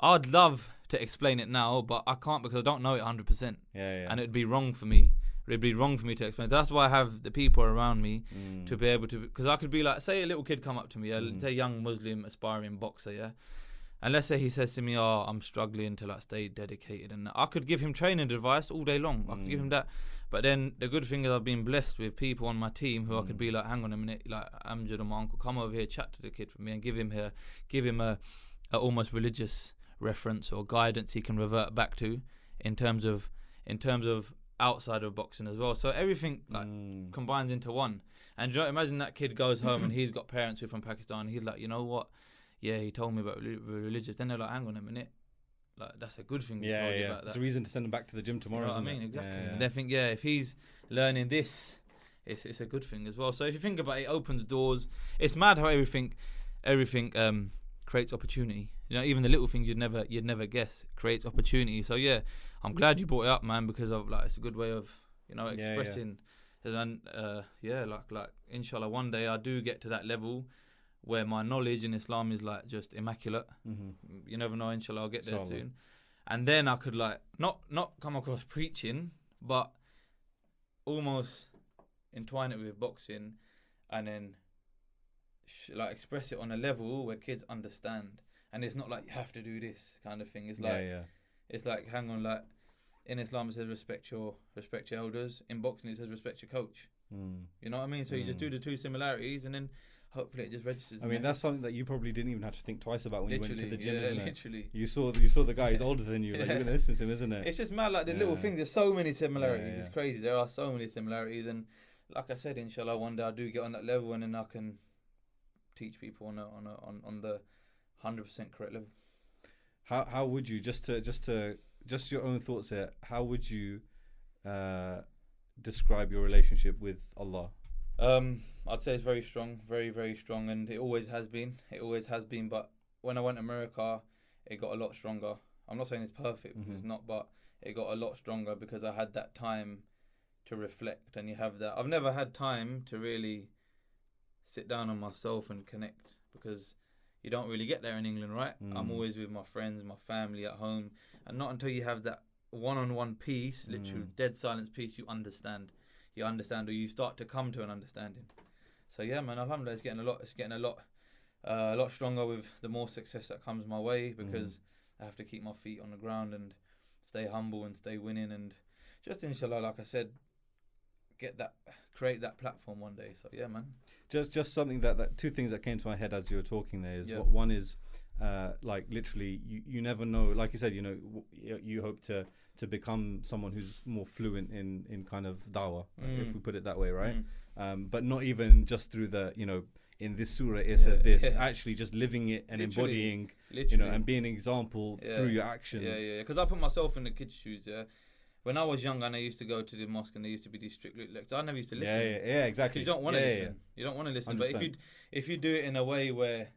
I'd love to explain it now, but I can't, because I don't know it 100%. Yeah. And it'd be wrong for me. It'd be wrong for me to explain. That's why I have the people around me to be able to, because I could be like, say a little kid come up to me, say a young Muslim aspiring boxer, yeah, and let's say he says to me, "Oh, I'm struggling to like stay dedicated," and I could give him training advice all day long. I could give him that. But then the good thing is I've been blessed with people on my team who I could be like, hang on a minute, like Amjad or my uncle, come over here, chat to the kid for me, and give him a almost religious reference or guidance he can revert back to in terms of outside of boxing as well. So everything like combines into one. And imagine that kid goes home and he's got parents who are from Pakistan, and he's like, you know what? Yeah, he told me about religious. Then they're like, hang on a minute. Like, that's a good thing. He's told you about that. It's a reason to send him back to the gym tomorrow. You know what I mean? Exactly. Yeah. They think, if he's learning this, it's a good thing as well. So if you think about it, it opens doors. It's mad how everything creates opportunity. Even the little things you'd never guess creates opportunity. So yeah, I'm glad you brought it up, man, because of like, it's a good way of expressing. And like inshallah, one day I do get to that level where my knowledge in Islam is like just immaculate. You never know, inshallah, I'll get there soon. And then I could like not come across preaching, but almost entwine it with boxing, and then like express it on a level where kids understand. And it's not like you have to do this kind of thing. It's like it's like, hang on, like in Islam it says respect your elders. In boxing it says respect your coach. You know what I mean? So you just do the two similarities, and then hopefully it just registers. I mean, that's something that you probably didn't even have to think twice about when you went to the gym, isn't it? Literally. You saw the guy who's older than you. Like, you're gonna listen to him, isn't it? It's just mad, like the little things. There's so many similarities. It's crazy. There are so many similarities, and like I said, inshallah, one day I do get on that level, and then I can teach people on the 100% correct level. How would you just your own thoughts here? How would you describe your relationship with Allah? I'd say it's very strong, very, very strong, and it always has been. But when I went to America, it got a lot stronger. I'm not saying it's perfect, because it's not, but it got a lot stronger because I had that time to reflect, and you have that. I've never had time to really sit down on myself and connect, because you don't really get there in England, right? I'm always with my friends, my family at home, and not until you have that one-on-one peace, literal dead silence peace, you understand, or you start to come to an understanding. So yeah, man, alhamdulillah, it's getting a lot stronger with the more success that comes my way, because I have to keep my feet on the ground and stay humble and stay winning, and just inshallah, like I said, create that platform one day. So yeah, man. Just something that two things that came to my head as you were talking there is one is like literally you never know, like you said, you hope to become someone who's more fluent in kind of dawah, if we put it that way, right? but not even just through the, in this surah it says this, actually just living it and embodying, and being an example through your actions. Because I put myself in the kids' shoes. When I was young and I used to go to the mosque and there used to be these strict lectures, I never used to listen. Yeah, exactly. You don't want to listen. You don't want to listen. 100%. But if you do it in a way where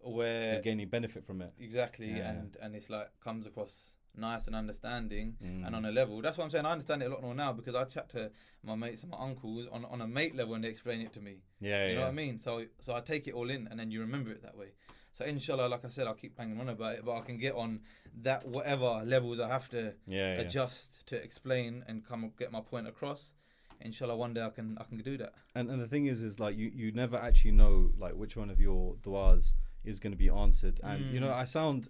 you're gaining benefit from it. Exactly. And it's like comes across nice and understanding and on a level. That's what I'm saying. I understand it a lot more now because I chat to my mates and my uncles on a mate level and they explain it to me. You know what I mean? So I take it all in and then you remember it that way. So inshallah, like I said, I'll keep banging on about it, but I can get on that whatever levels I have to adjust to explain and get my point across. Inshallah, one day I can do that. And the thing is like you never actually know like which one of your du'as is going to be answered. And I sound,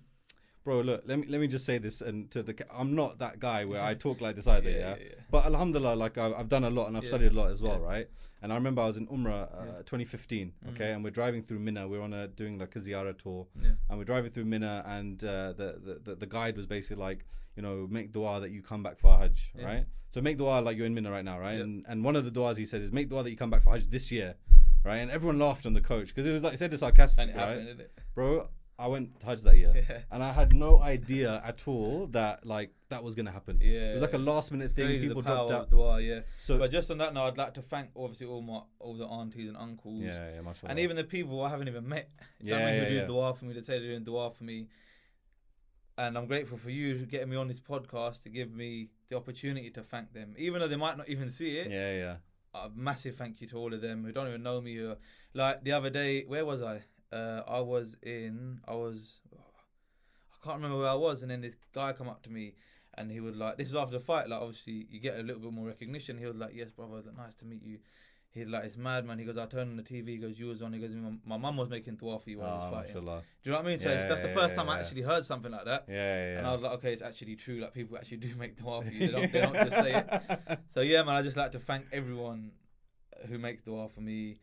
bro, look, let me just say this, and I'm not that guy where I talk like this either, But alhamdulillah, like I've done a lot and I've studied a lot as well, right? And I remember I was in Umrah 2015, okay, and we're driving through Mina. We're on doing like a ziyarah tour, and we're driving through Mina, and the guide was basically like, make dua that you come back for Hajj, right? So make dua like you're in Mina right now, right? And one of the duas he said is make dua that you come back for Hajj this year, right? And everyone laughed on the coach because it was like, he said it sarcastic, right? Happened, didn't it? Bro, I went to Hajj that year, and I had no idea at all that like that was gonna happen. It was like a last minute thing. People dropped out. Dua, So, but just on that note, I'd like to thank obviously all the aunties and uncles, mashallah. and even the people I haven't even met. Who do dua for me. They say they're doing dua for me, and I'm grateful for you getting me on this podcast to give me the opportunity to thank them, even though they might not even see it. A massive thank you to all of them who don't even know me. Like the other day, where was I? I can't remember where I was, and then this guy come up to me and he was like, this is after the fight, like obviously you get a little bit more recognition. He was like, yes brother, like, nice to meet you. He's like, it's mad man. He goes, I turned on the TV, he goes, you was on. He goes, my mum was making dua for you when I was fighting. Mashallah. Do you know what I mean? So that's the first time I actually heard something like that. And I was like, okay, it's actually true, like people actually do make dua for you. They don't just say it. So yeah man, I just like to thank everyone who makes dua for me,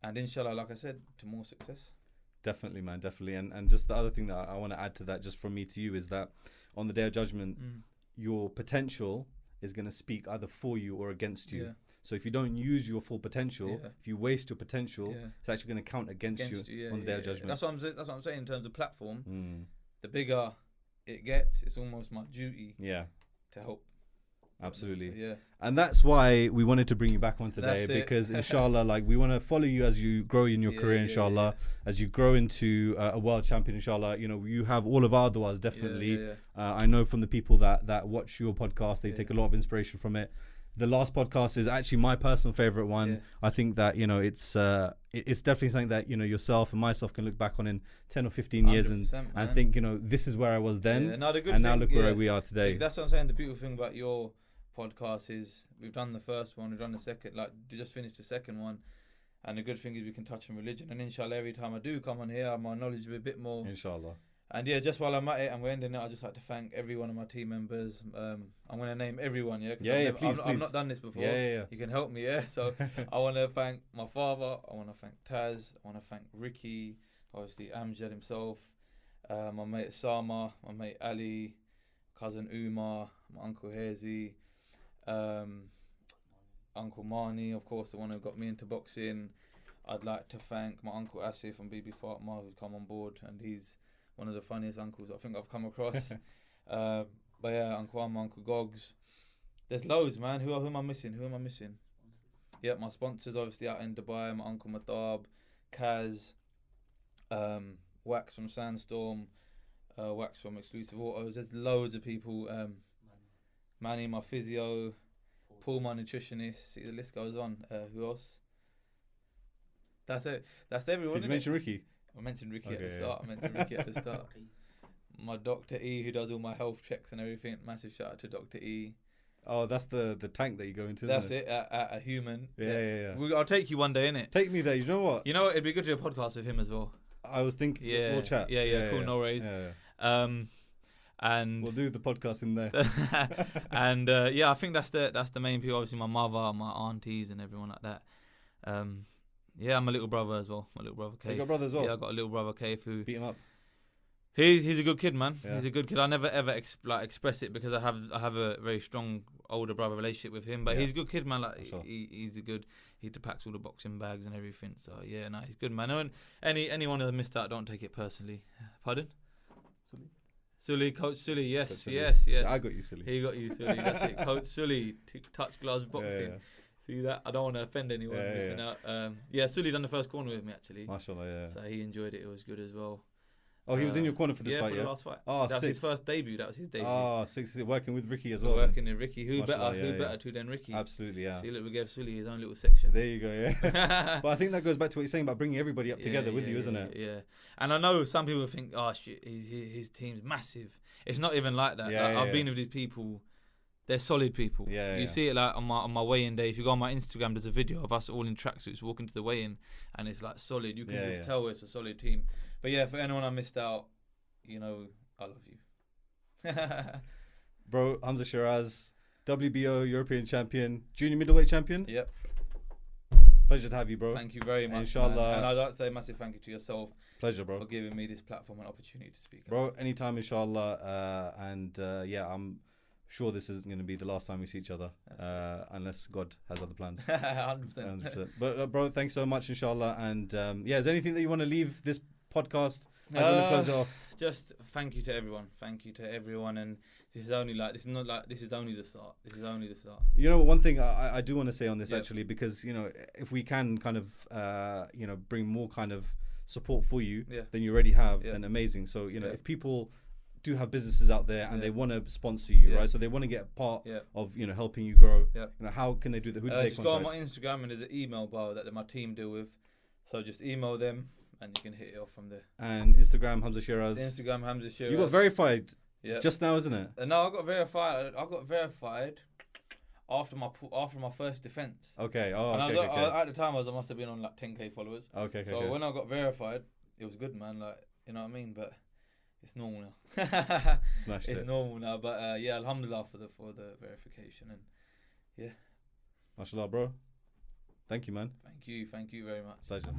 and inshallah, like I said, to more success. Definitely, man, definitely. And just the other thing that I want to add to that, just from me to you, is that on the day of judgment, your potential is going to speak either for you or against you. So if you don't use your full potential, if you waste your potential, it's actually going to count against you on the day of judgment. That's what I'm saying in terms of platform. The bigger it gets, it's almost my duty to help. Absolutely. So, and that's why we wanted to bring you back on today, because inshallah, like we want to follow you as you grow in your career, inshallah, as you grow into a world champion, inshallah. You have all of our duas, definitely. I know from the people that watch your podcast, they take a lot of inspiration from it. The last podcast is actually my personal favorite one. I think that it's definitely something that yourself and myself can look back on in 10 or 15 years and think this is where I was then, and now look where we are today. That's what I'm saying. The beautiful thing about your podcast is we've done the first one, we've done the second, like just finished the second one, and the good thing is we can touch on religion, and inshallah every time I do come on here my knowledge will be a bit more, inshallah. And just while I'm at it and we're ending it, I'd just like to thank every one of my team members. I'm going to name everyone, please. I've not done this before. You can help me, So I want to thank my father, I want to thank Taz, I want to thank Ricky, obviously Amjad himself, my mate Sama, my mate Ali, cousin Umar, my uncle Hazy, Uncle Marnie, of course, the one who got me into boxing. I'd like to thank my uncle Asif from BB Fatma, who's come on board, and he's one of the funniest uncles I think I've come across. But Uncle Amma, Uncle Gogs. There's loads, man. Who am I missing? My sponsors obviously out in Dubai, my Uncle Madab, Kaz, Wax from Sandstorm, Wax from Exclusive Autos. There's loads of people. Manny, my physio, Paul, my nutritionist. See, the list goes on. Who else? That's it. That's everyone. Did you mention Ricky? I mentioned Ricky at the start. My Dr. E, who does all my health checks and everything. Massive shout out to Dr. E. Oh, that's the tank that you go into. That's it. At a human. Yeah. I'll take you one day, innit? Take me there. You know what? It'd be good to do a podcast with him as well. I was thinking. We'll chat. Cool. No worries. And we'll do the podcast in there. And I think that's the main people. Obviously, my mother, my aunties, and everyone like that. I'm a little brother as well. My little brother Keith. You got a brother as well? Yeah, I got a little brother Keith who beat him up. He's a good kid, man. Yeah. He's a good kid. I never ever express it because I have a very strong older brother relationship with him. But Yeah. he's a good kid, man. Like Sure. he's a good. He packs all the boxing bags and everything. So yeah, no, he's good, man. No, anyone who missed out, don't take it personally. Pardon? Sully, Coach Sully. Yes, Coach Sully. yes. I got you, Sully. He got you, Sully. That's it. Coach Sully, touch gloves boxing. Yeah. See that? I don't want to offend anyone missing out. Sully done the first corner with me actually. Mashallah, yeah. So he enjoyed it. It was good as well. Oh, he was in your corner for this fight, for the last fight. Oh, that was sick. his first debut. That was his debut. Oh, sick. Working with Ricky as We're well. working with Ricky. Who Mashallah, better than Ricky? Absolutely, yeah. See, look, we gave Sully his own little section. There you go, yeah. But I think that goes back to what you're saying about bringing everybody up together with you, isn't it? Yeah. And I know some people think, oh shit, his team's massive. It's not even like that. I've been with these people. They're solid people. You see it like on my weigh-in day. If you go on my Instagram, there's a video of us all in tracksuits walking to the weigh-in, and it's like solid. You can just tell it's a solid team. But yeah, for anyone I missed out, you know, I love you. Bro, Hamzah Sheeraz, WBO European champion, junior middleweight champion. Yep. Pleasure to have you, bro. Thank you very much. Inshallah. Man. And I'd like to say a massive thank you to yourself. Pleasure, bro. For giving me this platform and opportunity to speak. Bro, anytime, inshallah. I'm sure this isn't going to be the last time we see each other, unless God has other plans. 100%. But bro, thanks so much, inshallah. And is there anything that you want to leave this podcast? I want to close it off. Just thank you to everyone. Thank you to everyone. And this is only the start. This is only the start. You know, one thing I do want to say on this actually, because you know, if we can kind of bring more kind of support for you than you already have, then amazing. So you know, if people do have businesses out there and they want to sponsor you, right? So they want to get part of helping you grow. You know, how can they do that? Who do they just contact? go on my Instagram and there's an email bar that my team deal with. So just email them and you can hit it off from there. And Instagram Hamzah Sheeraz. Instagram Hamzah Sheeraz. You got verified just now, isn't it? No, I got verified after my first defense. Okay. At the time I must have been on like 10k followers. Okay. So when I got verified, it was good, man. Like, you know what I mean? But it's normal now. Smashed it. It's normal now, but alhamdulillah for the verification and Mashallah, bro. Thank you, man. Thank you very much. Pleasure.